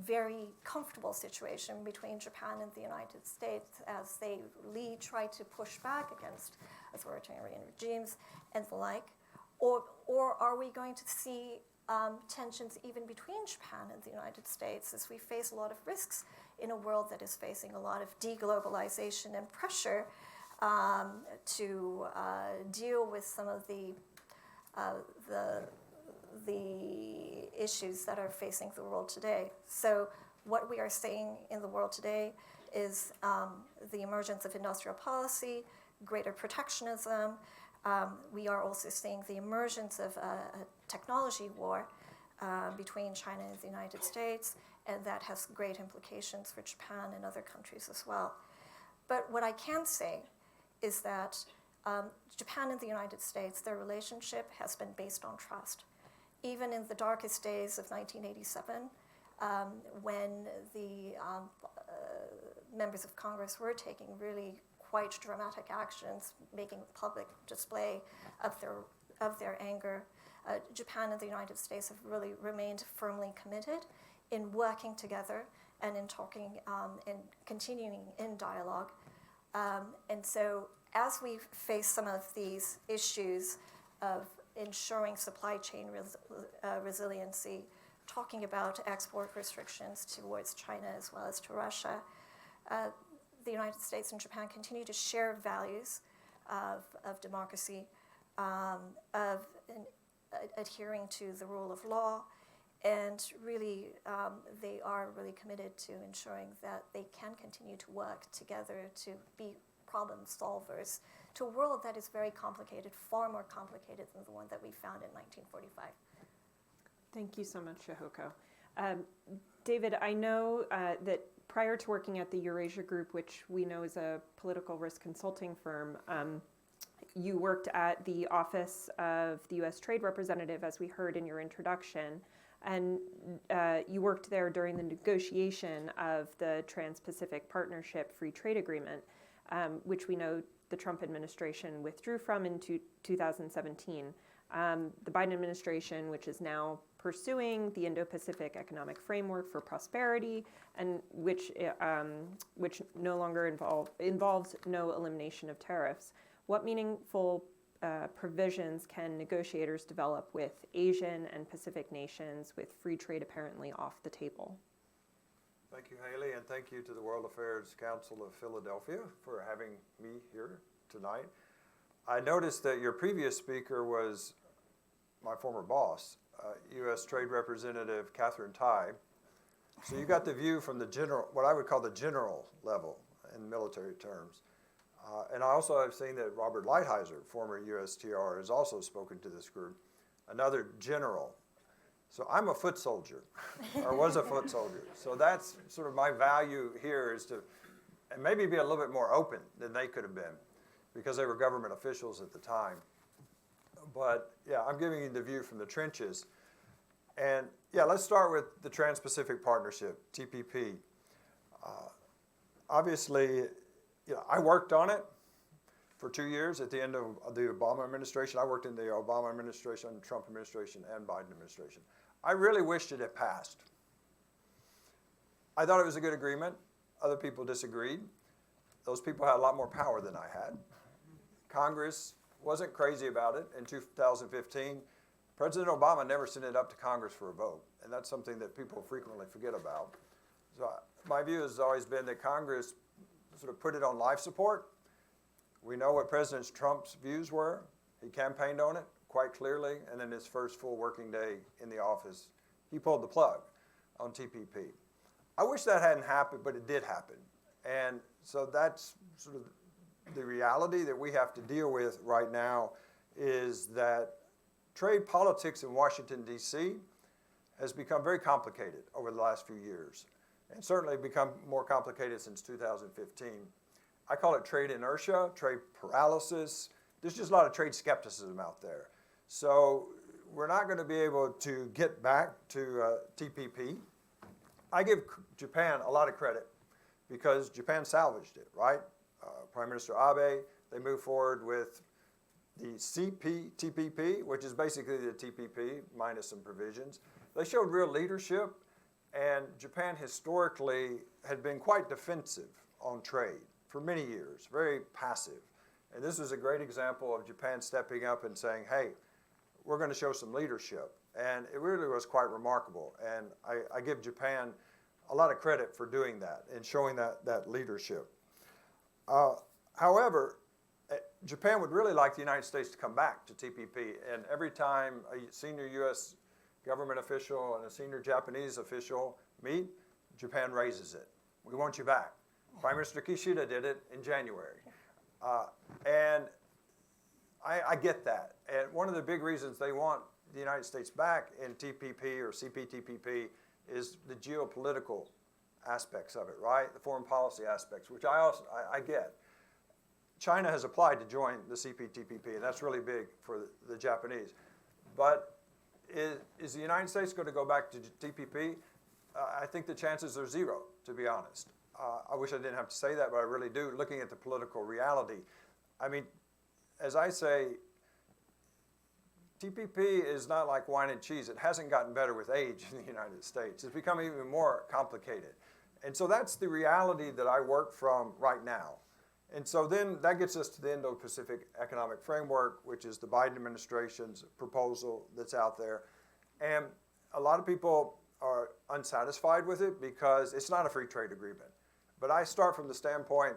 very comfortable situation between Japan and the United States as they try to push back against authoritarian regimes and the like? Or are we going to see tensions even between Japan and the United States as we face a lot of risks in a world that is facing a lot of deglobalization and pressure to deal with some of the issues that are facing the world today? So what we are seeing in the world today is the emergence of industrial policy, greater protectionism. We are also seeing the emergence of a technology war between China and the United States, and that has great implications for Japan and other countries as well. But what I can say is that Japan and the United States, their relationship has been based on trust. Even in the darkest days of 1987, when the members of Congress were taking really quite dramatic actions, making public display of their anger, Japan and the United States have really remained firmly committed in working together and in talking and continuing in dialogue. And so as we face some of these issues of ensuring supply chain resiliency, talking about export restrictions towards China as well as to Russia, the United States and Japan continue to share values of democracy, of adhering to the rule of law, and really they are really committed to ensuring that they can continue to work together to be problem solvers to a world that is very complicated, far more complicated than the one that we found in 1945. Thank you so much, Shihoko. David, I know that prior to working at the Eurasia Group, which we know is a political risk consulting firm, you worked at the Office of the U.S. Trade Representative, as we heard in your introduction, and you worked there during the negotiation of the Trans-Pacific Partnership Free Trade Agreement, which we know the Trump administration withdrew from in 2017. The Biden administration, which is now pursuing the Indo-Pacific Economic Framework for Prosperity, and which no longer involves no elimination of tariffs. What meaningful provisions can negotiators develop with Asian and Pacific nations with free trade apparently off the table? Thank you, Haley, and thank you to the World Affairs Council of Philadelphia for having me here tonight. I noticed that your previous speaker was my former boss, U.S. Trade Representative Catherine Tai. So you got the view from the general, what I would call the general level in military terms. And I also have seen that Robert Lighthizer, former USTR, has also spoken to this group, another general. So I'm a foot soldier, or was a foot soldier. So that's sort of my value here, is to and maybe be a little bit more open than they could have been, because they were government officials at the time. But yeah, I'm giving you the view from the trenches. And yeah, let's start with the Trans-Pacific Partnership, TPP. Obviously, I worked on it for 2 years at the end of the Obama administration. I worked in the Obama administration, Trump administration, and Biden administration. I really wished it had passed. I thought it was a good agreement. Other people disagreed. Those people had a lot more power than I had. Congress wasn't crazy about it in 2015. President Obama never sent it up to Congress for a vote, and that's something that people frequently forget about. So my view has always been that Congress sort of put it on life support. We know what President Trump's views were. He campaigned on it quite clearly, and then his first full working day in the office, he pulled the plug on TPP. I wish that hadn't happened, but it did happen. And so that's sort of the reality that we have to deal with right now, is that trade politics in Washington, D.C. has become very complicated over the last few years, and certainly become more complicated since 2015. I call it trade inertia, trade paralysis. There's just a lot of trade skepticism out there. So we're not going to be able to get back to TPP. I give Japan a lot of credit because Japan salvaged it, right? Prime Minister Abe, they moved forward with the CPTPP, which is basically the TPP minus some provisions. They showed real leadership, and Japan historically had been quite defensive on trade for many years, very passive. And this was a great example of Japan stepping up and saying, hey, we're going to show some leadership. And it really was quite remarkable. And I give Japan a lot of credit for doing that and showing that leadership. However, Japan would really like the United States to come back to TPP. And every time a senior U.S. government official and a senior Japanese official meet, Japan raises it. We want you back. Prime Minister Kishida did it in January. And I get that. And one of the big reasons they want the United States back in TPP or CPTPP is the geopolitical aspects of it, right? The foreign policy aspects, which I get. China has applied to join the CPTPP, and that's really big for the Japanese. But is the United States going to go back to TPP? I think the chances are zero, to be honest. I wish I didn't have to say that, but I really do, looking at the political reality. I mean, as I say, TPP is not like wine and cheese. It hasn't gotten better with age in the United States. It's become even more complicated. And so that's the reality that I work from right now. And so then that gets us to the Indo-Pacific Economic Framework, which is the Biden administration's proposal that's out there. And a lot of people are unsatisfied with it because it's not a free trade agreement. But I start from the standpoint,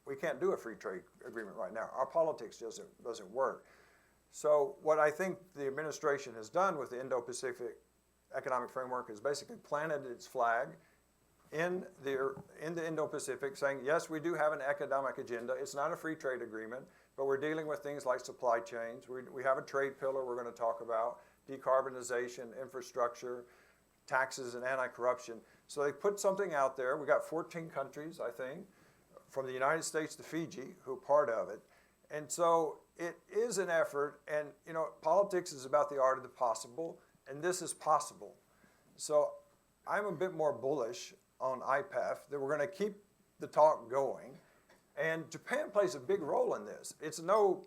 we can't do a free trade agreement right now. Our politics doesn't work. So what I think the administration has done with the Indo-Pacific Economic Framework is basically planted its flag in the Indo-Pacific, saying, yes, we do have an economic agenda. It's not a free trade agreement, but we're dealing with things like supply chains. We have a trade pillar we're going to talk about, decarbonization, infrastructure, taxes, and anti-corruption. So they put something out there. We got 14 countries, I think, from the United States to Fiji, who are part of it. And so it is an effort, and politics is about the art of the possible, and this is possible. So I'm a bit more bullish on IPEF, that we're going to keep the talk going. And Japan plays a big role in this. It's no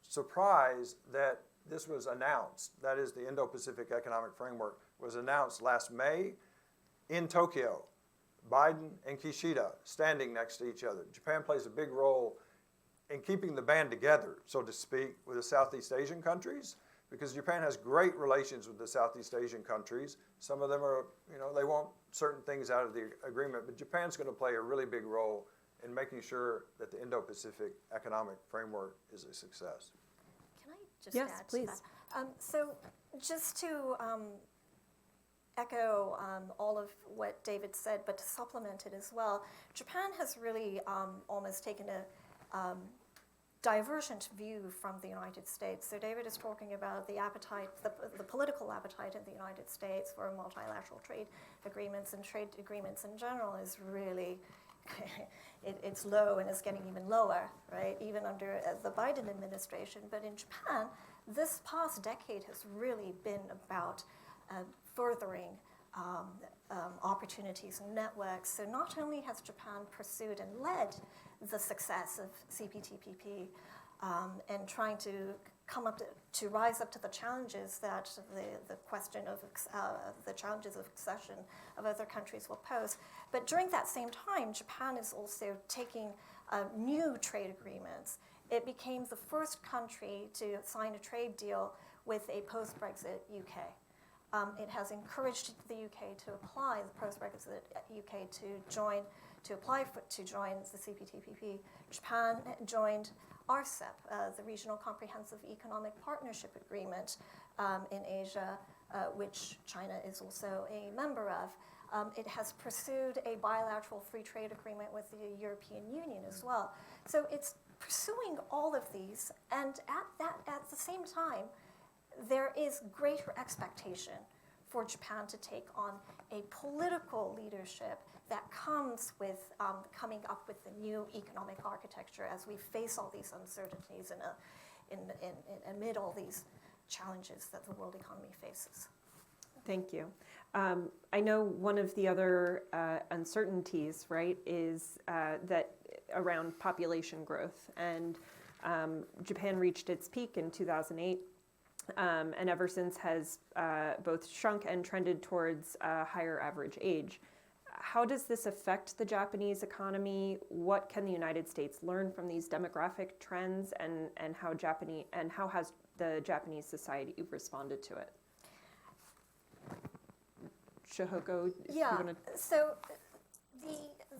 surprise that this was announced, that is the Indo-Pacific Economic Framework, was announced last May in Tokyo. Biden and Kishida standing next to each other. Japan plays a big role in keeping the band together, so to speak, with the Southeast Asian countries, because Japan has great relations with the Southeast Asian countries. Some of them are, they want certain things out of the agreement, but Japan's going to play a really big role in making sure that the Indo-Pacific Economic Framework is a success. Can I just Yes, add please. to that? So just to echo all of what David said, but to supplement it as well, Japan has really almost taken a divergent view from the United States. So David is talking about the appetite, the political appetite in the United States for multilateral trade agreements, and trade agreements in general is really, it's low and is getting even lower, right? Even under the Biden administration. But in Japan, this past decade has really been about furthering opportunities and networks. So not only has Japan pursued and led the success of CPTPP and trying to to rise up to the challenges that the question of the challenges of accession of other countries will pose, but during that same time, Japan is also taking new trade agreements. It became the first country to sign a trade deal with a post-Brexit UK. It has encouraged the UK to apply, the post-Brexit UK to apply to join the CPTPP. Japan joined RCEP, the Regional Comprehensive Economic Partnership Agreement in Asia, which China is also a member of. It has pursued a bilateral free trade agreement with the European Union as well. So it's pursuing all of these, and at the same time, there is greater expectation for Japan to take on a political leadership that comes with coming up with the new economic architecture as we face all these uncertainties amid all these challenges that the world economy faces. Thank you. I know one of the other uncertainties, right, is that around population growth. And Japan reached its peak in 2008. And ever since has both shrunk and trended towards a higher average age. How does this affect the Japanese economy? What can the United States learn from these demographic trends, and how has the Japanese society responded to it? Shihoko, Yeah, so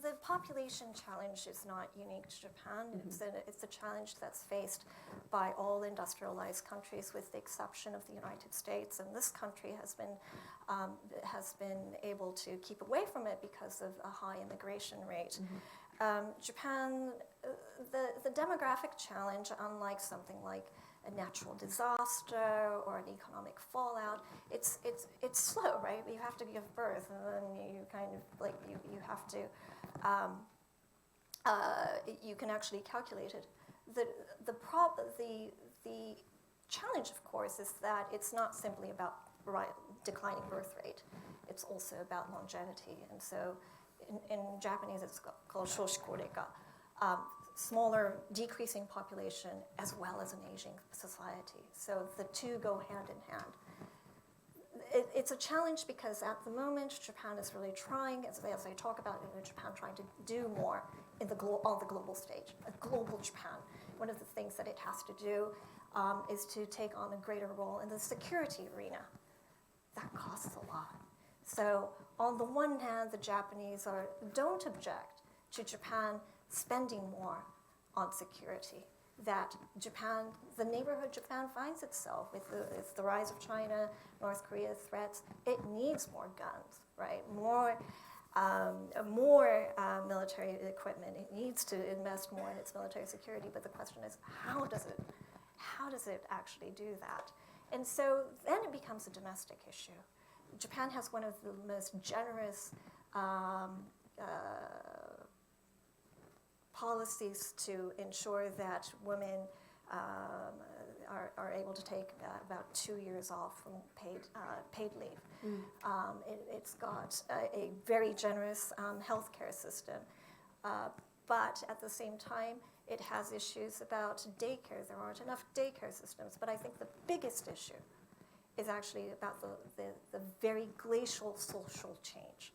the population challenge is not unique to Japan. Mm-hmm. It's a challenge that's faced by all industrialized countries, with the exception of the United States. And this country has been able to keep away from it because of a high immigration rate. Mm-hmm. Japan, the demographic challenge, unlike something like a natural disaster or an economic fallout, it's slow, right? You have to give birth, and then you kind of like you have to you can actually calculate it. The challenge, of course, is that it's not simply about declining birth rate. It's also about longevity, and so in Japanese it's called shoshikoreka. Smaller, decreasing population as well as an aging society. So the two go hand in hand. It's a challenge because at the moment Japan is really trying, as I talk about, Japan trying to do more on the global stage, a global Japan. One of the things that it has to do is to take on a greater role in the security arena. That costs a lot. So on the one hand, the Japanese don't object to Japan spending more on security. That Japan, the neighborhood Japan finds itself with the rise of China, North Korea threats, it needs more guns, right? More military equipment. It needs to invest more in its military security. But the question is, how does it actually do that? And so then it becomes a domestic issue. Japan has one of the most generous policies to ensure that women are able to take about 2 years off from paid leave. It's got a very generous healthcare system, but at the same time, it has issues about daycare. There aren't enough daycare systems, but I think the biggest issue is actually about the very glacial social change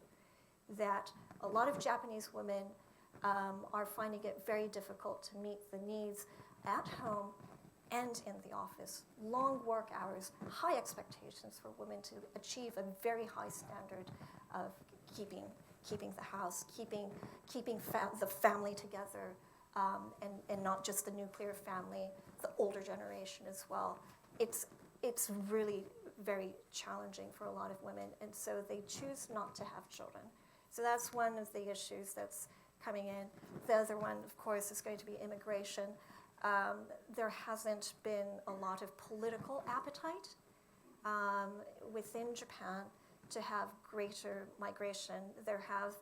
that a lot of Japanese women are finding it very difficult to meet the needs at home and in the office. Long work hours, high expectations for women to achieve a very high standard of keeping the house, keeping the family together, and not just the nuclear family, the older generation as well. It's really very challenging for a lot of women, and so they choose not to have children. So that's one of the issues that's coming in. The other one, of course, is going to be immigration. There hasn't been a lot of political appetite within Japan to have greater migration. There have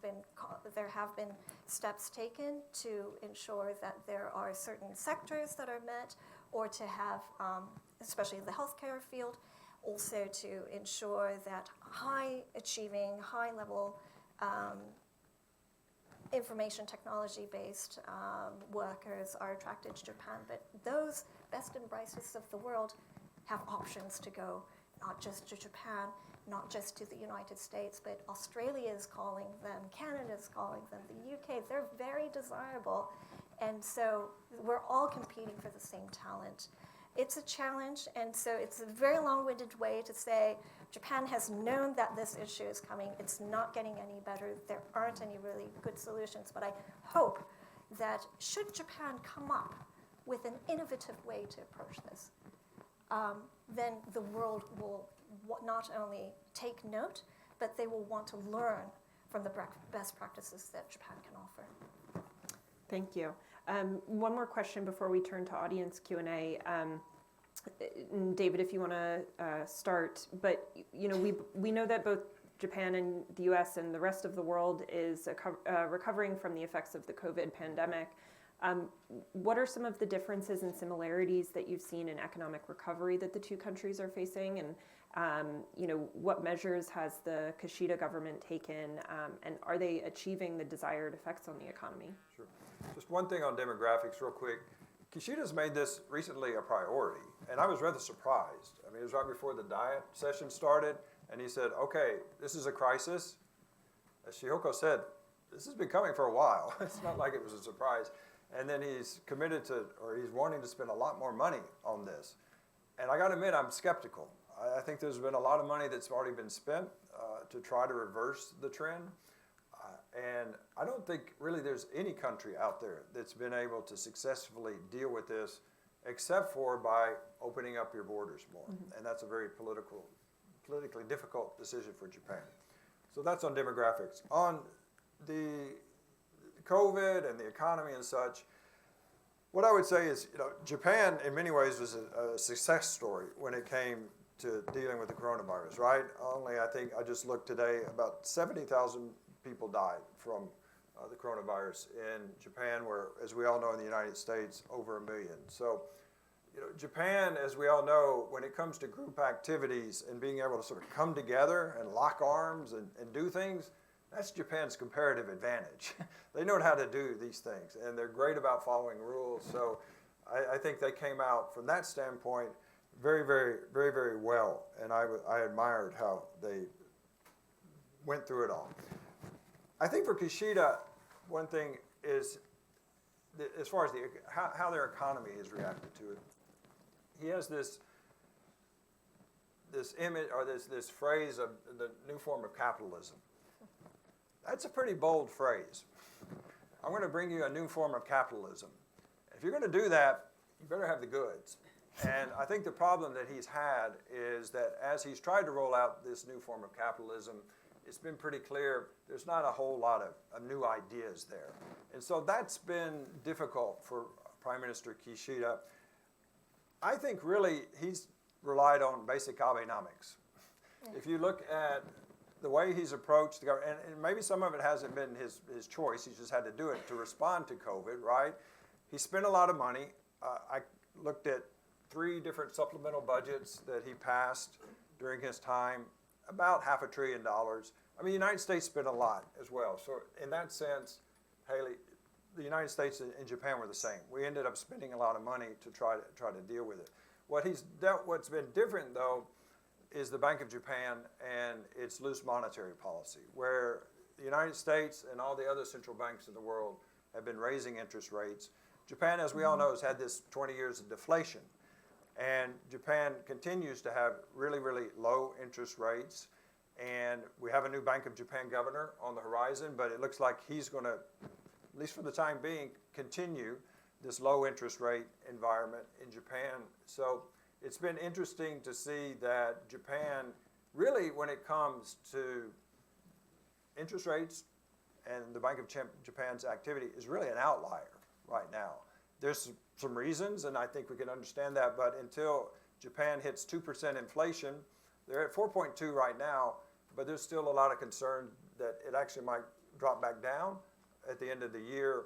been steps taken to ensure that there are certain sectors that are met, or to have, especially in the healthcare field, also to ensure that high-achieving, high-level information technology-based workers are attracted to Japan. But those best and brightest of the world have options to go, not just to Japan, not just to the United States, but Australia is calling them, Canada is calling them, the UK. They're very desirable. And so we're all competing for the same talent. It's a challenge, and so it's a very long-winded way to say Japan has known that this issue is coming. It's not getting any better. There aren't any really good solutions, but I hope that should Japan come up with an innovative way to approach this, then the world will not only take note, but they will want to learn from the best practices that Japan can offer. Thank you. One more question before we turn to audience Q&A. David, if you want to start, but we know that both Japan and the U.S. and the rest of the world is recovering from the effects of the COVID pandemic. What are some of the differences and similarities that you've seen in economic recovery that the two countries are facing, and what measures has the Kishida government taken, and are they achieving the desired effects on the economy? Sure. Just one thing on demographics real quick. Kishida's made this recently a priority, and I was rather surprised. I mean, it was right before the diet session started, and he said, okay, this is a crisis. As Shihoko said, this has been coming for a while. It's not like it was a surprise. And then he's committed to, or he's wanting to spend a lot more money on this. And I got to admit, I'm skeptical. I think there's been a lot of money that's already been spent to try to reverse the trend. And I don't think really there's any country out there that's been able to successfully deal with this except for by opening up your borders more. Mm-hmm. And that's a very politically difficult decision for Japan. So that's on demographics. On the COVID and the economy and such, What I would say is, Japan in many ways was a success story when it came to dealing with the coronavirus, right? Only, I think, I just looked today, about 70,000 people died from the coronavirus in Japan, where, as we all know, in the United States, over 1 million. So, Japan, as we all know, when it comes to group activities and being able to sort of come together and lock arms and do things, that's Japan's comparative advantage. They know how to do these things, and they're great about following rules. So I think they came out from that standpoint very, very, very, very well, and I admired how they went through it all. I think for Kishida, one thing is, as far as how their economy has reacted to it, he has this image, or this phrase of the new form of capitalism. That's a pretty bold phrase. I'm going to bring you a new form of capitalism. If you're going to do that, you better have the goods. And I think the problem that he's had is that as he's tried to roll out this new form of capitalism, it's been pretty clear there's not a whole lot of new ideas there. And so that's been difficult for Prime Minister Kishida. I think really he's relied on basic Abenomics. Yeah. If you look at the way he's approached the government, and maybe some of it hasn't been his choice, he's just had to do it to respond to COVID, right? He spent a lot of money. I looked at 3 different supplemental budgets that he passed during his time, about $500 billion. I mean, the United States spent a lot as well. So in that sense, Haley, the United States and Japan were the same. We ended up spending a lot of money to try to deal with it. What's been different, though, is the Bank of Japan and its loose monetary policy, where the United States and all the other central banks in the world have been raising interest rates. Japan, as we all know, has had this 20 years of deflation. And Japan continues to have really, really low interest rates. And we have a new Bank of Japan governor on the horizon, but it looks like he's going to, at least for the time being, continue this low interest rate environment in Japan. So it's been interesting to see that Japan, really when it comes to interest rates and the Bank of Japan's activity, is really an outlier right now. There's some reasons, and I think we can understand that, but until Japan hits 2% inflation, they're at 4.2 right now, but there's still a lot of concern that it actually might drop back down at the end of the year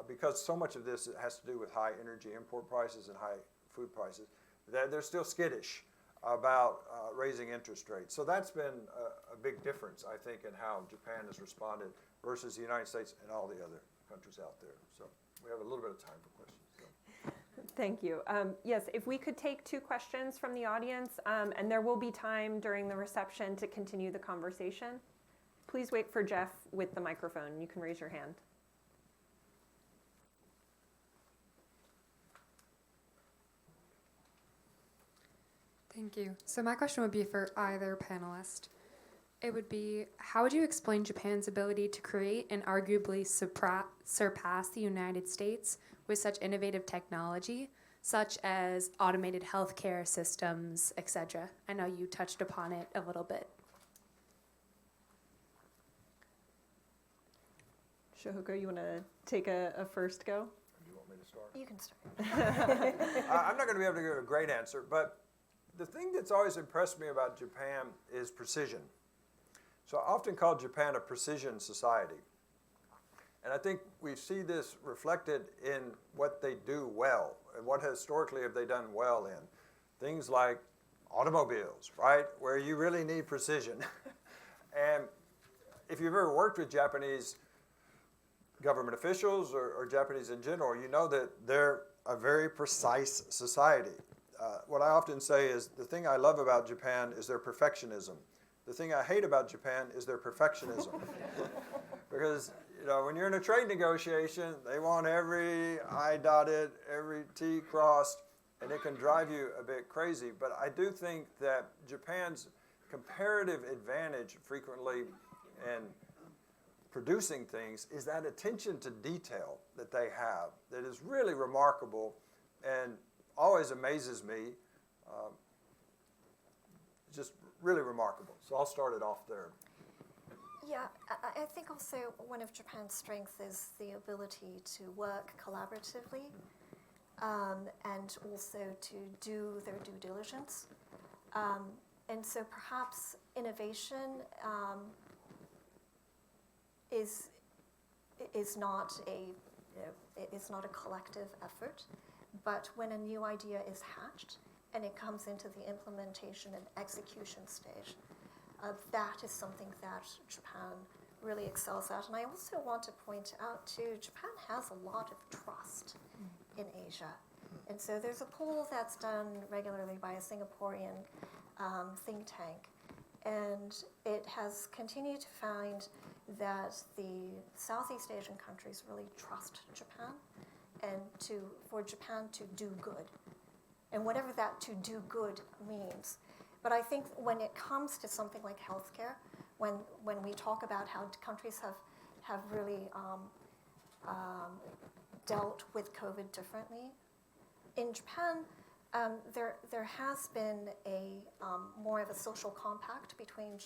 because so much of this has to do with high energy import prices and high food prices. They're still skittish about raising interest rates. So that's been a big difference, I think, in how Japan has responded versus the United States and all the other countries out there. So we have a little bit of time for questions. So. Thank you. Yes, if we could take 2 questions from the audience, and there will be time during the reception to continue the conversation. Please wait for Jeff with the microphone. You can raise your hand. Thank you. So my question would be for either panelist. It would be, how would you explain Japan's ability to create and arguably surpass the United States with such innovative technology, such as automated healthcare systems, etc.? I know you touched upon it a little bit. Shohoko, you want to take a first go? Do you want me to start? You can start. I'm not going to be able to give a great answer, but the thing that's always impressed me about Japan is precision. So I often call Japan a precision society. And I think we see this reflected in what they do well and what historically have they done well in. Things like automobiles, right, where you really need precision. And if you've ever worked with Japanese government officials or Japanese in general, you know that they're a very precise society. What I often say is the thing I love about Japan is their perfectionism. The thing I hate about Japan is their perfectionism. Because when you're in a trade negotiation, they want every I dotted, every T crossed, and it can drive you a bit crazy. But I do think that Japan's comparative advantage frequently in producing things is that attention to detail that they have that is really remarkable and always amazes me. Just really remarkable. So I'll start it off there. Yeah, I think also one of Japan's strengths is the ability to work collaboratively and also to do their due diligence. And so perhaps innovation is not a collective effort, but when a new idea is hatched and it comes into the implementation and execution stage, that is something that Japan really excels at. And I also want to point out too, Japan has a lot of trust in Asia. And so there's a poll that's done regularly by a Singaporean think tank, and it has continued to find that the Southeast Asian countries really trust Japan, and for Japan to do good, and whatever that to do good means. But I think when it comes to something like healthcare, when we talk about how countries have really dealt with COVID differently, in Japan, there has been more of a social compact between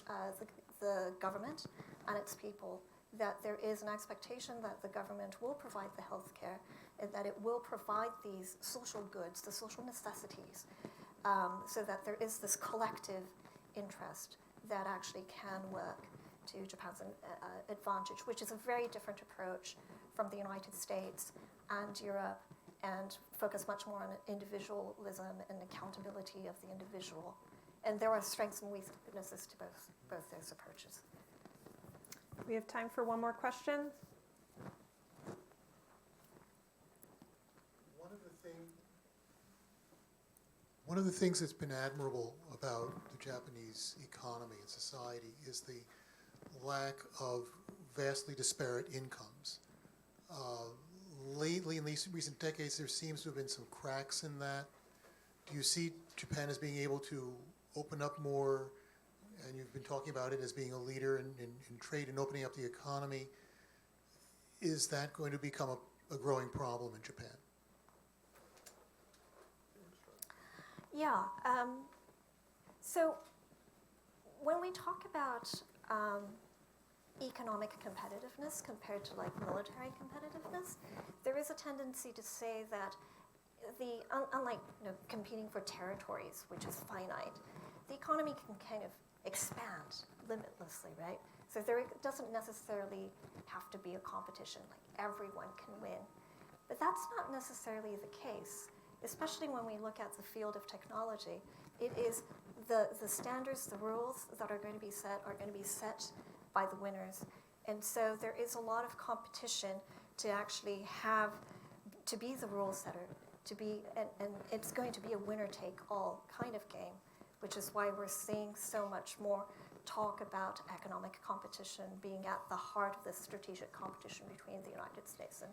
the government and its people, that there is an expectation that the government will provide the health care and that it will provide these social goods, the social necessities, so that there is this collective interest that actually can work to Japan's advantage, which is a very different approach from the United States and Europe, and focus much more on individualism and accountability of the individual. And there are strengths and weaknesses to both those approaches. We have time for one more question. One of the things that's been admirable about the Japanese economy and society is the lack of vastly disparate incomes. Lately, in these recent decades, there seems to have been some cracks in that. Do you see Japan as being able to open up more? And you've been talking about it as being a leader in trade and opening up the economy. Is that going to become a growing problem in Japan? Yeah. So when we talk about economic competitiveness compared to like military competitiveness, there is a tendency to say that unlike competing for territories, which is finite, the economy can kind of expand limitlessly, right? So there doesn't necessarily have to be a competition, like everyone can win. But that's not necessarily the case, especially when we look at the field of technology. It is the standards, the rules that are going to be set by the winners. And so there is a lot of competition to actually to be the rule setter, and it's going to be a winner-take-all kind of game, which is why we're seeing so much more talk about economic competition being at the heart of the strategic competition between the United States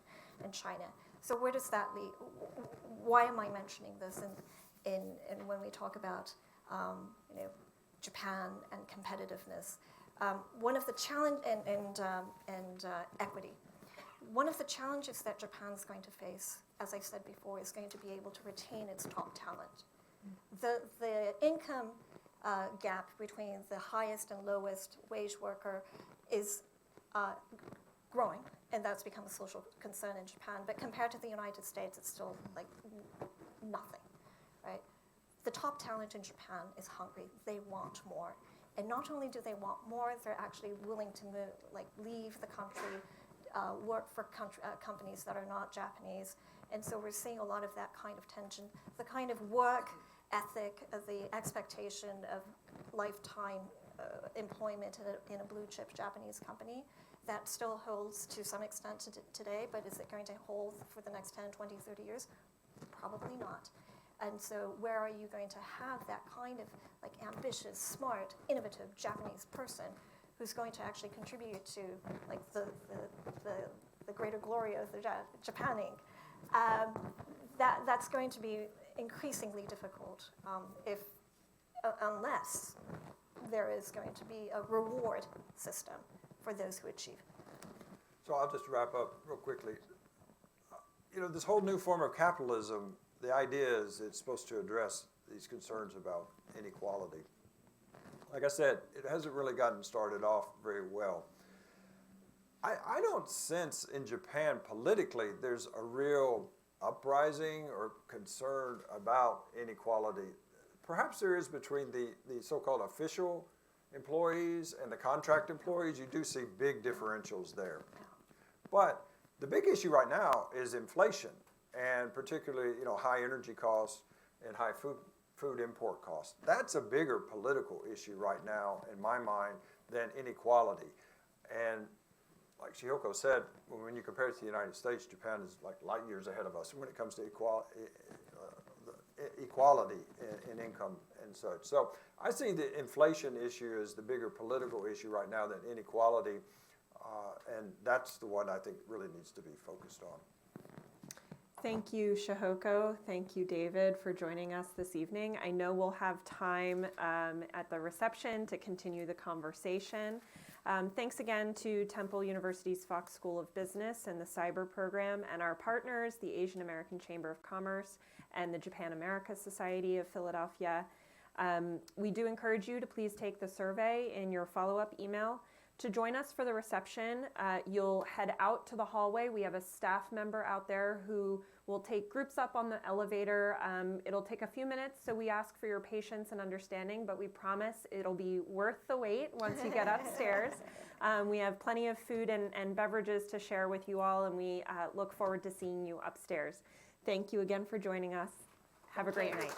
and China. So where does that lead? Why am I mentioning this in when we talk about Japan and competitiveness? One of the challenge and equity. One of the challenges that Japan's going to face, as I said before, is going to be able to retain its top talent. The income gap between the highest and lowest wage worker is growing, and that's become a social concern in Japan. But compared to the United States, it's still like nothing, right? The top talent in Japan is hungry. They want more. And not only do they want more, they're actually willing to leave the country, work for companies that are not Japanese. And so we're seeing a lot of that kind of tension. The kind of work ethic, the expectation of lifetime employment in a blue chip Japanese company, that still holds to some extent today, but is it going to hold for the next 10, 20, 30 years? Probably not. And so where are you going to have that kind of like ambitious, smart, innovative Japanese person who's going to actually contribute to like the greater glory of the Japaning? That's going to be increasingly difficult unless there is going to be a reward system for those who achieve. So I'll just wrap up real quickly. This whole new form of capitalism, the idea is it's supposed to address these concerns about inequality. Like I said, it hasn't really gotten started off very well. I don't sense in Japan politically there's a real uprising or concern about inequality. Perhaps there is between the so-called official employees and the contract employees. You do see big differentials there. But the big issue right now is inflation, and particularly, high energy costs and high food import costs. That's a bigger political issue right now, in my mind, than inequality. And like Chihoko said, when you compare it to the United States, Japan is like light years ahead of us when it comes to equality in income and such. So I see the inflation issue as the bigger political issue right now than inequality, and that's the one I think really needs to be focused on. Thank you, Chihoko. Thank you, David, for joining us this evening. I know we'll have time at the reception to continue the conversation. Thanks again to Temple University's Fox School of Business and the Cyber Program, and our partners, the Asian American Chamber of Commerce and the Japan America Society of Philadelphia. We do encourage you to please take the survey in your follow-up email. To join us for the reception, you'll head out to the hallway. We have a staff member out there who will take groups up on the elevator. It'll take a few minutes, so we ask for your patience and understanding, but we promise it'll be worth the wait once you get upstairs. We have plenty of food and beverages to share with you all, and we look forward to seeing you upstairs. Thank you again for joining us. Have a great night.